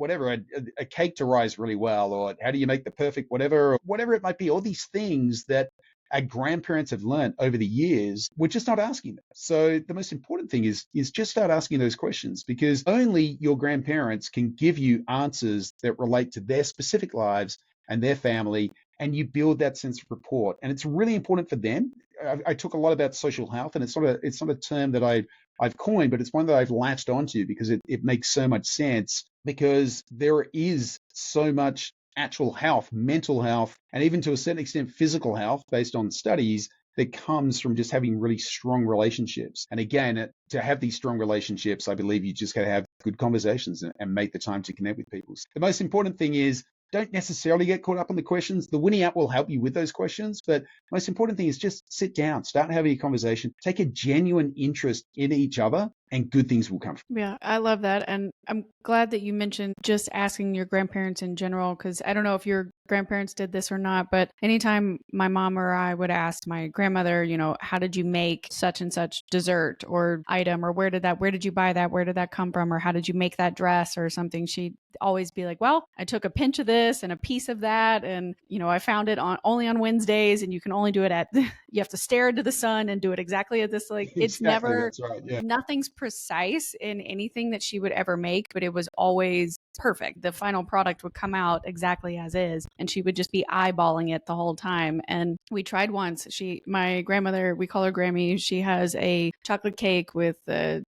a cake to rise really well, or how do you make the perfect whatever, or whatever it might be, all these things that our grandparents have learned over the years, we're just not asking them. So the most important thing is just start asking those questions, because only your grandparents can give you answers that relate to their specific lives and their family, and you build that sense of rapport. And it's really important for them. I talk a lot about social health, and it's not a term that I've coined, but it's one that I've latched onto because it makes so much sense, because there is so much actual health, mental health, and even to a certain extent physical health based on studies that comes from just having really strong relationships. And again, to have these strong relationships, I believe you just got to have good conversations and make the time to connect with people. The most important thing is don't necessarily get caught up on the questions. The Winnie app will help you with those questions, but the most important thing is just sit down, start having a conversation, take a genuine interest in each other, and good things will come from it. Yeah, I love that. And I'm glad that you mentioned just asking your grandparents in general, because I don't know if your grandparents did this or not, but anytime my mom or I would ask my grandmother, how did you make such and such dessert or item, or where did you buy that? Where did that come from? Or how did you make that dress or something? She'd always be like, well, I took a pinch of this and a piece of that. And, I found it only on Wednesdays, and you can only do it you have to stare into the sun and do it exactly at this, like, it's Exactly, never, that's right. Yeah. nothing's precise in anything that she would ever make, but it was always perfect. The final product would come out exactly as is, and she would just be eyeballing it the whole time. And we tried once. My grandmother, we call her Grammy, she has a chocolate cake with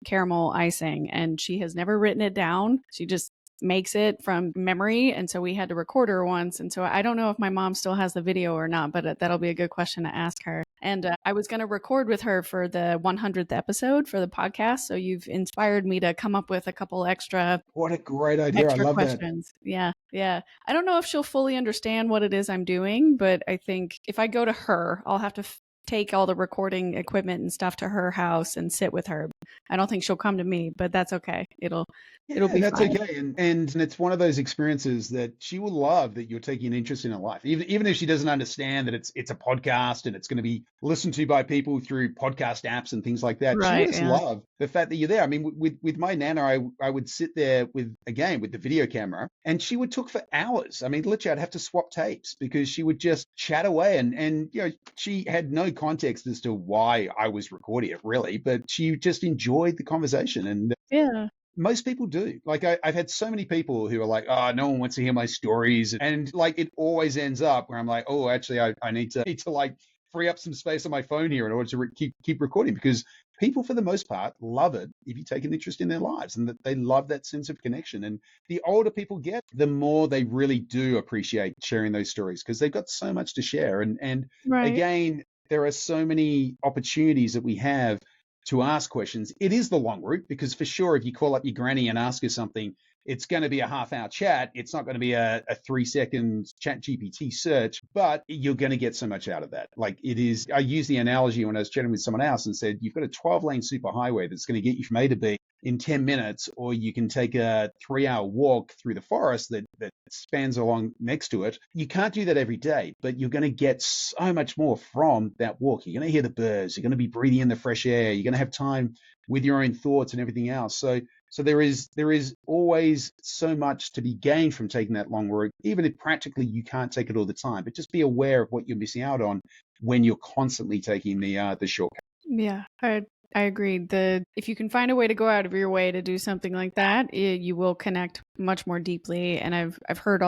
caramel icing, and she has never written it down. She just makes it from memory. And so we had to record her once. And so I don't know if my mom still has the video or not, but that'll be a good question to ask her. And I was going to record with her for the 100th episode for the podcast. So you've inspired me to come up with a couple extra. What a great idea. I love questions. That. Yeah. I don't know if she'll fully understand what it is I'm doing, but I think if I go to her, I'll have to take all the recording equipment and stuff to her house and sit with her. I don't think she'll come to me, but that's okay. It'll be that's fine. okay. And it's one of those experiences that she will love, that you're taking an interest in her life. Even if she doesn't understand that it's a podcast and it's going to be listened to by people through podcast apps and things like that. Right, she will just love the fact that you're there. I mean, with my nana, I would sit there with the video camera, and she would talk for hours. I mean, literally, I'd have to swap tapes because she would just chat away, and she had no context as to why I was recording it, really, but she just enjoyed the conversation. And Yeah. most people do. Like I've had so many people who are like, oh, no one wants to hear my stories. And like it always ends up where I'm like, oh, actually, I need to like free up some space on my phone here in order to keep recording, because people for the most part love it if you take an interest in their lives, and that they love that sense of connection. And the older people get, the more they really do appreciate sharing those stories, because they've got so much to share. And Right. again, there are so many opportunities that we have to ask questions. It is the long route, because for sure, if you call up your granny and ask her something, it's going to be a half-hour chat. It's not going to be a 3-second chat GPT search, but you're going to get so much out of that. Like it is, I used the analogy when I was chatting with someone else and said, you've got a 12-lane superhighway that's going to get you from A to B in 10 minutes, or you can take a 3-hour walk through the forest that spans along next to it. You can't do that every day, but you're going to get so much more from that walk. You're going to hear the birds. You're going to be breathing in the fresh air. You're going to have time with your own thoughts and everything else. So there is always so much to be gained from taking that long route, even if practically you can't take it all the time. But just be aware of what you're missing out on when you're constantly taking the shortcut. Yeah, I agree. If you can find a way to go out of your way to do something like that, you will connect much more deeply. And I've heard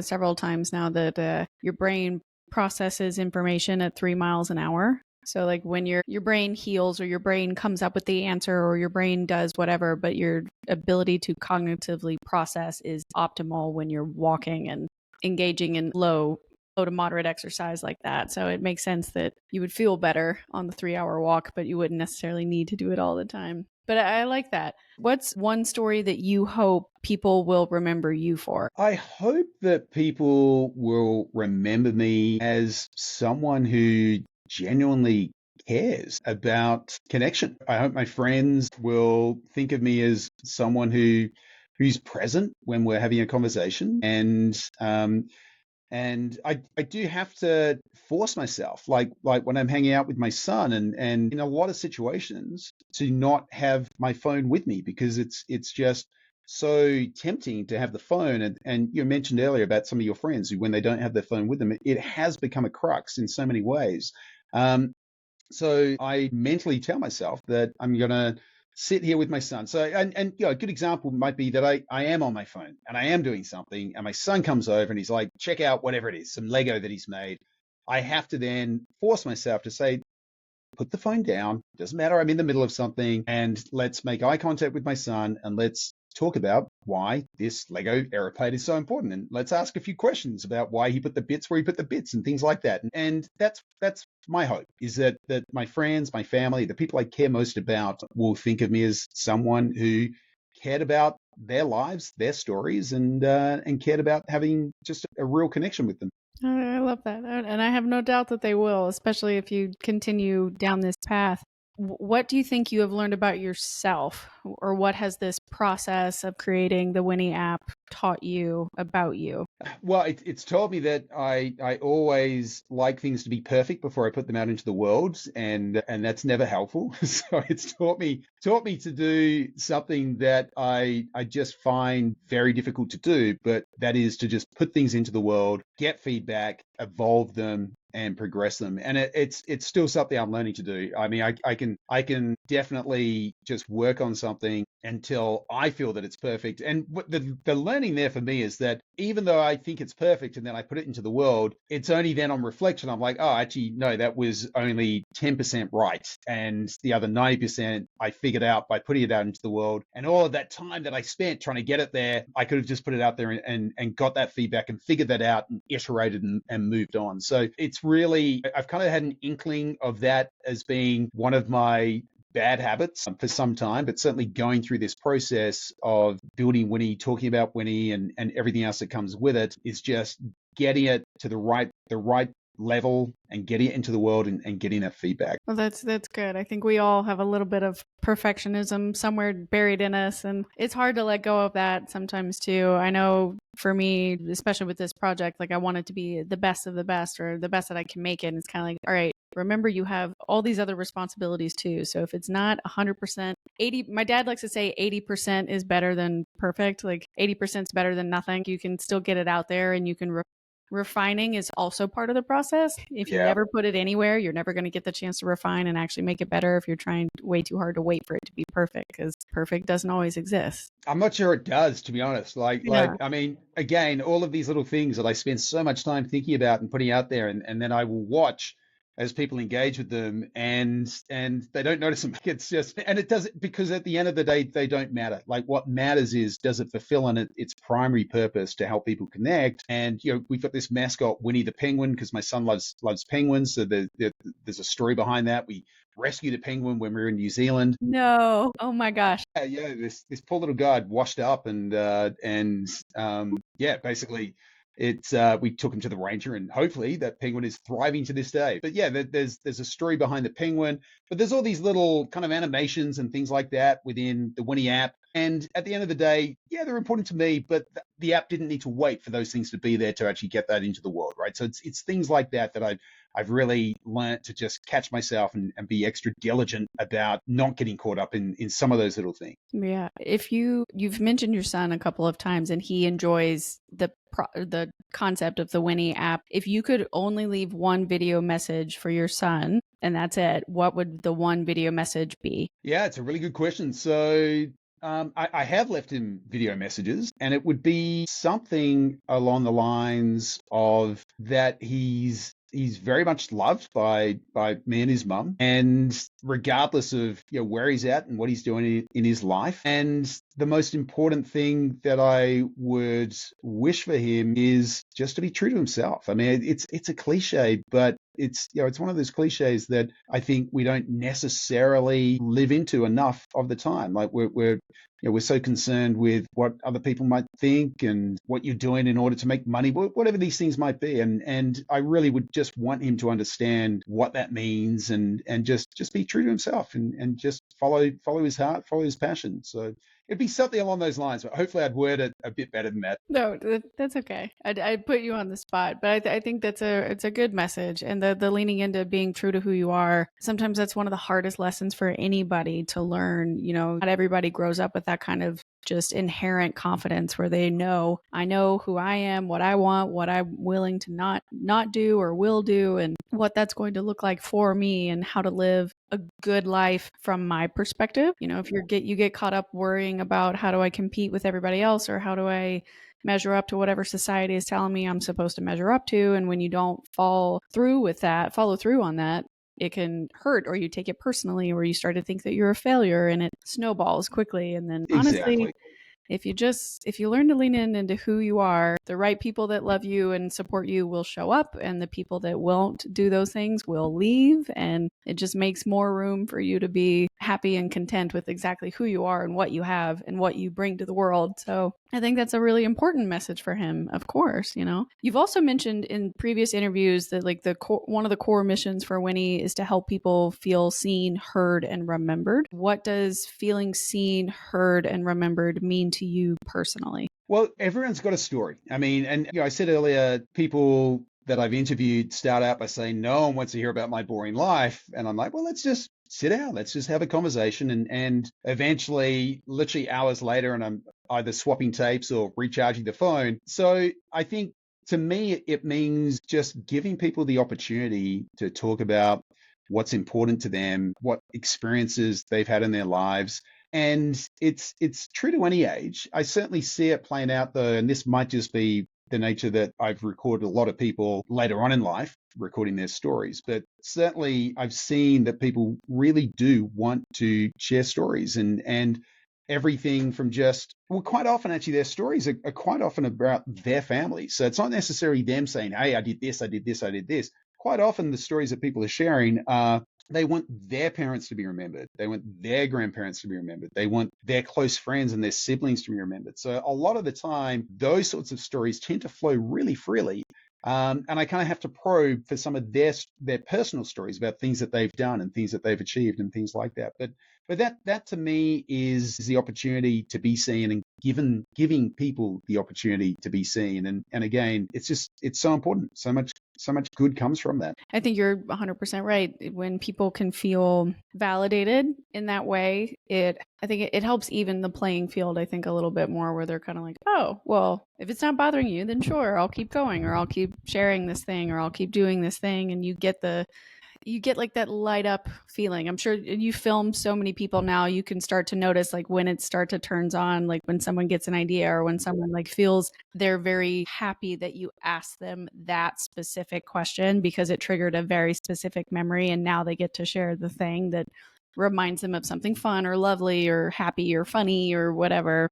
several times now that your brain processes information at 3 miles an hour. So like when your brain heals, or your brain comes up with the answer, or your brain does whatever, but your ability to cognitively process is optimal when you're walking and engaging in low to moderate exercise like that. So it makes sense that you would feel better on the 3-hour walk, but you wouldn't necessarily need to do it all the time. But I like that. What's one story that you hope people will remember you for? I hope that people will remember me as someone who genuinely cares about connection. I hope my friends will think of me as someone who's present when we're having a conversation. And I do have to force myself, like when I'm hanging out with my son, and in a lot of situations, to not have my phone with me, because it's just so tempting to have the phone. And you mentioned earlier about some of your friends who, when they don't have their phone with them, it has become a crux in so many ways. Um, so I mentally tell myself that I'm going to sit here with my son. So, and a good example might be that I am on my phone and I am doing something, and my son comes over and he's like, check out whatever it is, some Lego that he's made. I have to then force myself to say, put the phone down. Doesn't matter. I'm in the middle of something, and let's make eye contact with my son, and let's talk about why this Lego aeroplane is so important. And let's ask a few questions about why he put the bits where he put the bits and things like that. And that's my hope, is that my friends, my family, the people I care most about will think of me as someone who cared about their lives, their stories, and cared about having just a real connection with them. I love that. And I have no doubt that they will, especially if you continue down this path. What do you think you have learned about yourself, or what has this process of creating the Winnie app taught you about you? Well, it's told me that I always like things to be perfect before I put them out into the world, and that's never helpful. So it's taught me to do something that I just find very difficult to do, but that is to just put things into the world, get feedback, evolve them, and progress them. And it's still something I'm learning to do. I mean, I can definitely just work on something until I feel that it's perfect. And what the learning there for me is that even though I think it's perfect and then I put it into the world, it's only then on reflection I'm like, oh, actually, no, that was only 10% right. And the other 90% I figured out by putting it out into the world. And all of that time that I spent trying to get it there, I could have just put it out there and got that feedback and figured that out and iterated and moved on. So it's really, I've kind of had an inkling of that as being one of my bad habits for some time, but certainly going through this process of building Winnie, talking about Winnie, and everything else that comes with it, is just getting it to the right level and getting it into the world and getting that feedback. Well, that's good. I think we all have a little bit of perfectionism somewhere buried in us, and it's hard to let go of that sometimes too. I know for me, especially with this project, like I want it to be the best of the best, or the best that I can make it. And it's kind of like, all right, remember you have all these other responsibilities too. So if it's not 100%, 80, my dad likes to say 80% is better than perfect. Like 80% is better than nothing. You can still get it out there, and you can refining is also part of the process. If you Yeah. never put it anywhere, you're never going to get the chance to refine and actually make it better if you're trying way too hard to wait for it to be perfect, because perfect doesn't always exist. I'm not sure it does, to be honest. Yeah. I mean, again, all of these little things that I spend so much time thinking about and putting out there, and then I will watch as people engage with them, and they don't notice them. It's just, and it doesn't, because at the end of the day, they don't matter. Like, what matters is, does it fulfill its primary purpose to help people connect? And we've got this mascot, Winnie the Penguin, because my son loves penguins. So there's a story behind that. We rescued a penguin when we were in New Zealand. No. Oh my gosh. Yeah, this poor little guy had washed up, and basically it's we took him to the ranger, and hopefully that penguin is thriving to this day. But yeah, there's a story behind the penguin, but there's all these little kind of animations and things like that within the Winnie app. And at the end of the day, yeah, they're important to me, but the app didn't need to wait for those things to be there to actually get that into the world, right? So it's things like that I've really learned to just catch myself and be extra diligent about not getting caught up in some of those little things. Yeah. If you've mentioned your son a couple of times and he enjoys the concept of the Winnie app. If you could only leave one video message for your son and that's it, what would the one video message be? Yeah, it's a really good question. So I have left him video messages, and it would be something along the lines of that he's very much loved by me and his mum, and regardless of where he's at and what he's doing in his life. And the most important thing that I would wish for him is just to be true to himself. I mean, it's a cliche, but it's one of those cliches that I think we don't necessarily live into enough of the time. Like we're so concerned with what other people might think and what you're doing in order to make money, whatever these things might be. And I really would just want him to understand what that means, and just be true to himself, and just follow his heart, follow his passion. So it'd be something along those lines, but hopefully I'd word it a bit better than that. No, that's okay. I put you on the spot, but I think it's a good message, and the leaning into being true to who you are. Sometimes that's one of the hardest lessons for anybody to learn. Not everybody grows up with that kind of just inherent confidence where they know, I know who I am, what I want, what I'm willing to not do or will do, and what that's going to look like for me, and how to live a good life from my perspective. If you get caught up worrying about how do I compete with everybody else, or how do I measure up to whatever society is telling me I'm supposed to measure up to, and when you don't follow through on that, it can hurt, or you take it personally, or you start to think that you're a failure, and it snowballs quickly. And then honestly, Exactly. if you learn to lean into who you are, the right people that love you and support you will show up, and the people that won't do those things will leave, and it just makes more room for you to be happy and content with exactly who you are and what you have and what you bring to the world. So I think that's a really important message for him, of course. You've also mentioned in previous interviews that like one of the core missions for Winnie is to help people feel seen, heard, and remembered. What does feeling seen, heard, and remembered mean to you personally? Well, everyone's got a story. I mean, and I said earlier, people that I've interviewed start out by saying, no one wants to hear about my boring life. And I'm like, well, let's just sit down. Let's just have a conversation. And eventually, literally hours later, and I'm either swapping tapes or recharging the phone. So I think to me, it means just giving people the opportunity to talk about what's important to them, what experiences they've had in their lives. And it's true to any age. I certainly see it playing out though, and this might just be the nature that I've recorded a lot of people later on in life recording their stories. But certainly I've seen that people really do want to share stories, and everything from quite often actually their stories are quite often about their family. So it's not necessarily them saying, hey, I did this, I did this, I did this. Quite often the stories that people are sharing are they want their parents to be remembered. They want their grandparents to be remembered. They want their close friends and their siblings to be remembered. So a lot of the time, those sorts of stories tend to flow really freely. And I kind of have to probe for some of their personal stories about things that they've done and things that they've achieved and things like that. But that to me is the opportunity to be seen, and giving people the opportunity to be seen. And again, it's so important. So much so much good comes from that. I think you're 100% right. When people can feel validated in that way, I think it helps even the playing field, I think, a little bit more, where they're kind of like, oh, well, if it's not bothering you, then sure, I'll keep going, or I'll keep sharing this thing, or I'll keep doing this thing. And you get like that light up feeling. I'm sure you film so many people now, you can start to notice like when it starts to turns on, like when someone gets an idea or when someone like feels they're very happy that you asked them that specific question because it triggered a very specific memory. And now they get to share the thing that reminds them of something fun or lovely or happy or funny or whatever.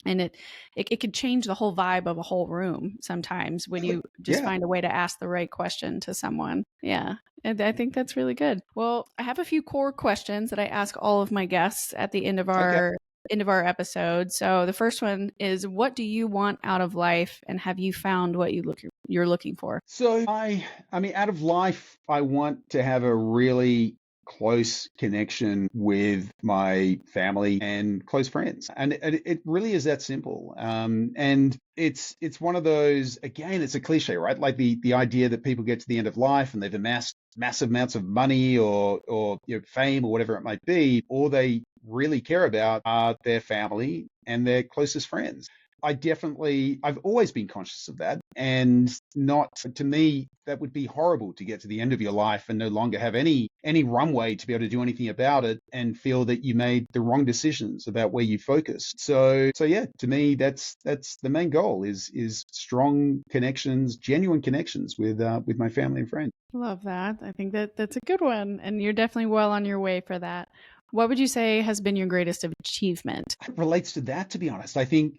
And it could change the whole vibe of a whole room sometimes when you just find a way to ask the right question to someone. Yeah. And I think that's really good. Well, I have a few core questions that I ask all of my guests at the end of our episode. So the first one is, what do you want out of life, and have you found what you're looking for? So I mean, out of life, I want to have a really close connection with my family and close friends, and it really is that simple. And it's one of those, again, it's a cliche, right? Like the idea that people get to the end of life and they've amassed massive amounts of money or fame or whatever it might be, all they really care about are their family and their closest friends. I've always been conscious of that, and not, to me, that would be horrible to get to the end of your life and no longer have any runway to be able to do anything about it and feel that you made the wrong decisions about where you focused. So yeah, to me, that's the main goal is strong connections, genuine connections with my family and friends. Love that. I think that's a good one, and you're definitely well on your way for that. What would you say has been your greatest achievement? It relates to that, to be honest. I think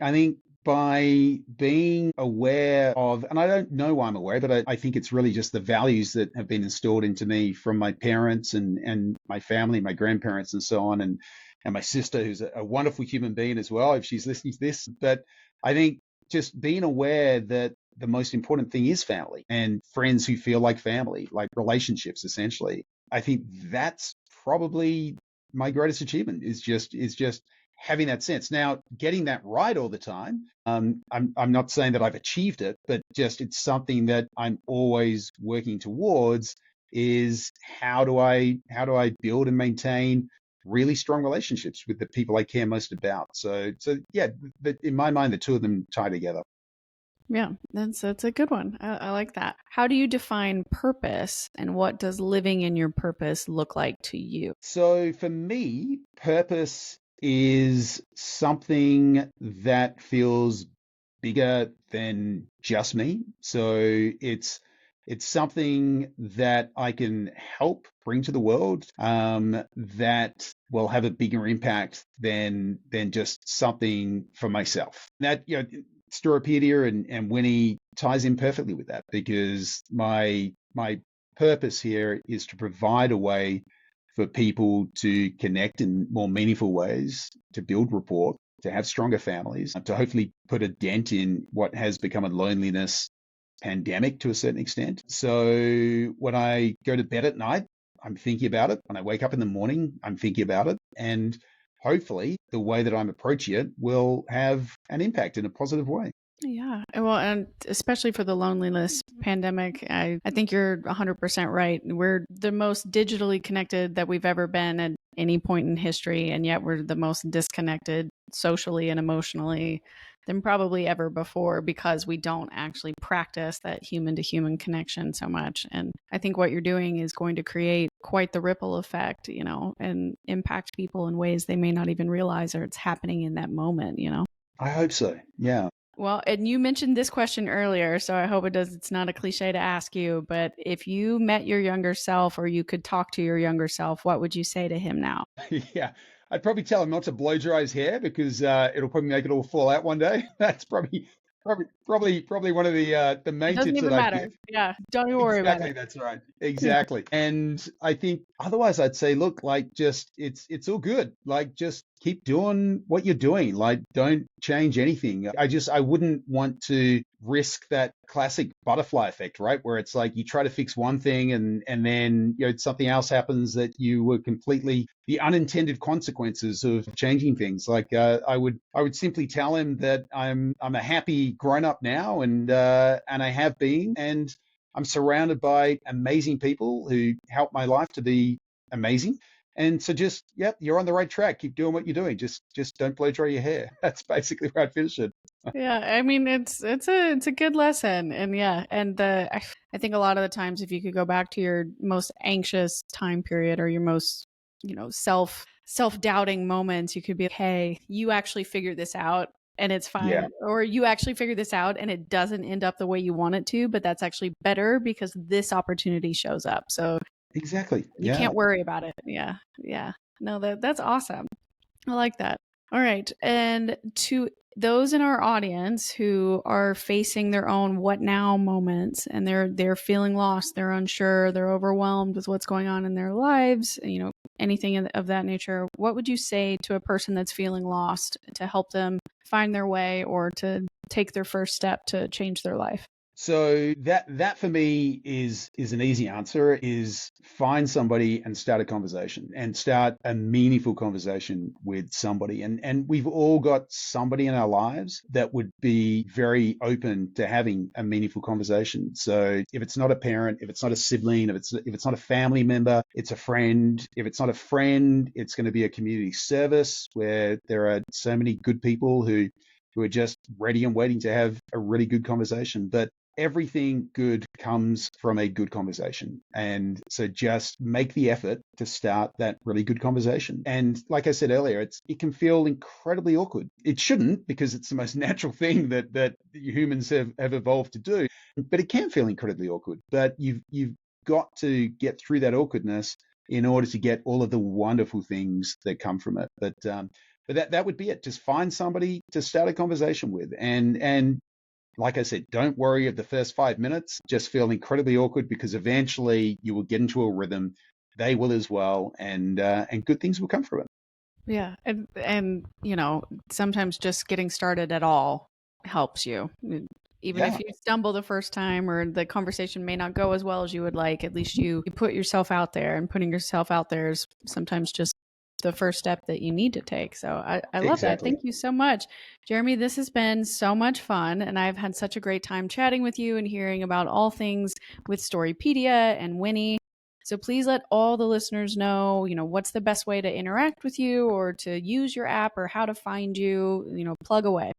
by being aware of, and I don't know why I'm aware, but I think it's really just the values that have been instilled into me from my parents and my family, my grandparents and so on, and my sister, who's a wonderful human being as well, if she's listening to this. But I think just being aware that the most important thing is family and friends who feel like family, like relationships, essentially. I think that's probably my greatest achievement, is just having that sense. Now, getting that right all the time, I'm not saying that I've achieved it, but just it's something that I'm always working towards, is how do I build and maintain really strong relationships with the people I care most about. So yeah, but in my mind, the two of them tie together. Yeah, that's a good one. I like that. How do you define purpose, and what does living in your purpose look like to you? So for me, purpose is something that feels bigger than just me. So it's something that I can help bring to the world, that will have a bigger impact than just something for myself. That, Storopedia and Winnie ties in perfectly with that, because my purpose here is to provide a way for people to connect in more meaningful ways, to build rapport, to have stronger families, to hopefully put a dent in what has become a loneliness pandemic to a certain extent. So when I go to bed at night, I'm thinking about it. When I wake up in the morning, I'm thinking about it. And hopefully the way that I'm approaching it will have an impact in a positive way. Yeah. Well, and especially for the loneliness pandemic, I think you're 100% right. We're the most digitally connected that we've ever been at any point in history, and yet we're the most disconnected socially and emotionally than probably ever before, because we don't actually practice that human to human connection so much. And I think what you're doing is going to create quite the ripple effect, and impact people in ways they may not even realize, or it's happening in that moment. I hope so. Yeah. Well, and you mentioned this question earlier, so I hope it's not a cliche to ask you, but if you met your younger self, or you could talk to your younger self, what would you say to him now? Yeah. I'd probably tell him not to blow dry his hair, because it'll probably make it all fall out one day. That's probably one of the It main doesn't tips even that I'd matter. give. Yeah, don't even worry about Exactly, it. that's right. Exactly. And I think otherwise I'd say, look, like, just it's all good. Like, just keep doing what you're doing. Like, don't change anything. I wouldn't want to risk that classic butterfly effect, right? Where it's like you try to fix one thing and then something else happens that you were completely, the unintended consequences of changing things. Like, I would simply tell him that I'm a happy grown up now, and I have been, and I'm surrounded by amazing people who help my life to be amazing. And so just, yep, you're on the right track. Keep doing what you're doing. Just don't blow dry your hair. That's basically where I'd finish it. Yeah, I mean it's a good lesson, and yeah, and I think a lot of the times if you could go back to your most anxious time period or your most self-doubting moments, you could be like, hey, you actually figured this out and it's Yeah, fine, or you actually figured this out and it doesn't end up the way you want it to, but that's actually better because this opportunity shows up. So exactly. you Yeah. can't worry about it. Yeah, yeah. No, that's awesome. I like that. All right. And to those in our audience who are facing their own what now moments and they're feeling lost, they're unsure, they're overwhelmed with what's going on in their lives, anything of that nature, what would you say to a person that's feeling lost to help them find their way or to take their first step to change their life? So that for me is an easy answer, is find somebody and start a conversation and start a meaningful conversation with somebody. And we've all got somebody in our lives that would be very open to having a meaningful conversation. So if it's not a parent, if it's not a sibling, if it's not a family member, it's a friend. If it's not a friend, it's going to be a community service where there are so many good people who are just ready and waiting to have a really good conversation. But everything good comes from a good conversation. And so just make the effort to start that really good conversation. And like I said earlier, it can feel incredibly awkward. It shouldn't, because it's the most natural thing that humans have evolved to do. But it can feel incredibly awkward. But you've got to get through that awkwardness in order to get all of the wonderful things that come from it. But that would be it. Just find somebody to start a conversation with, and like I said, don't worry of the first 5 minutes. Just feel incredibly awkward, because eventually you will get into a rhythm. They will as well, and good things will come from it. Yeah. And sometimes just getting started at all helps you. Even if Yeah, you stumble the first time or the conversation may not go as well as you would like, at least you put yourself out there, and putting yourself out there is sometimes just the first step that you need to take. So I love that. exactly. Thank you so much, Jeremy. This has been so much fun, and I've had such a great time chatting with you and hearing about all things with Storypedia and Winnie. So please let all the listeners know, what's the best way to interact with you or to use your app or how to find you, plug away.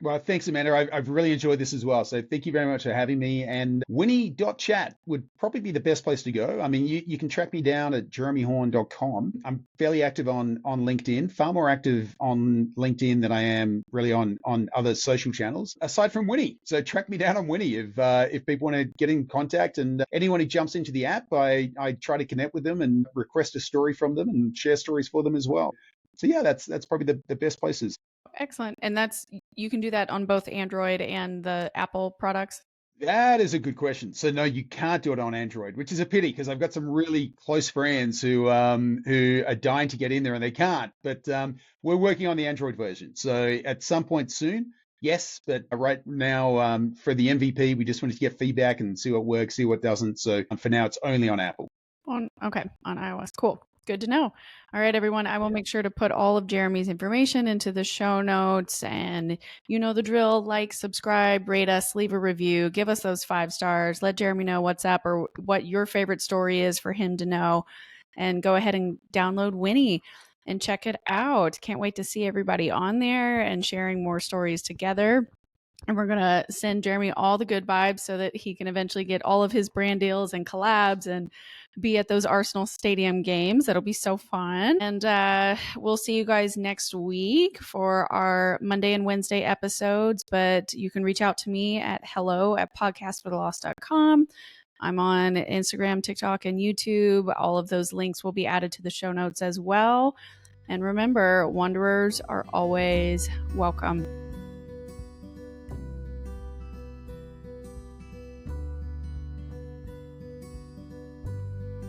Well, thanks, Amanda. I've really enjoyed this as well. So thank you very much for having me. And Winnie.chat would probably be the best place to go. I mean, you can track me down at jeremyhorne.com. I'm fairly active on LinkedIn, far more active on LinkedIn than I am really on other social channels, aside from Winnie. So track me down on Winnie if people want to get in contact. And anyone who jumps into the app, I try to connect with them and request a story from them and share stories for them as well. So yeah, that's probably the best places. Excellent. And you can do that on both Android and the Apple products. That is a good question. So no, you can't do it on Android, which is a pity, because I've got some really close friends who are dying to get in there and they can't. But we're working on the Android version. So at some point soon, yes. But right now, for the MVP, we just wanted to get feedback and see what works, see what doesn't. So for now, it's only on Apple. On iOS. Cool. Good to know. All right, everyone. I will make sure to put all of Jeremy's information into the show notes, and you know the drill. Like, subscribe, rate us, leave a review, give us those 5 stars. Let Jeremy know what's up or what your favorite story is for him to know, and go ahead and download Winnie and check it out. Can't wait to see everybody on there and sharing more stories together. And we're going to send Jeremy all the good vibes so that he can eventually get all of his brand deals and collabs and be at those Arsenal Stadium games. That'll be so fun. And we'll see you guys next week for our Monday and Wednesday episodes. But you can reach out to me at hello@podcastforthelost.com. I'm on Instagram, TikTok, and YouTube. All of those links will be added to the show notes as well. And remember, wanderers are always welcome.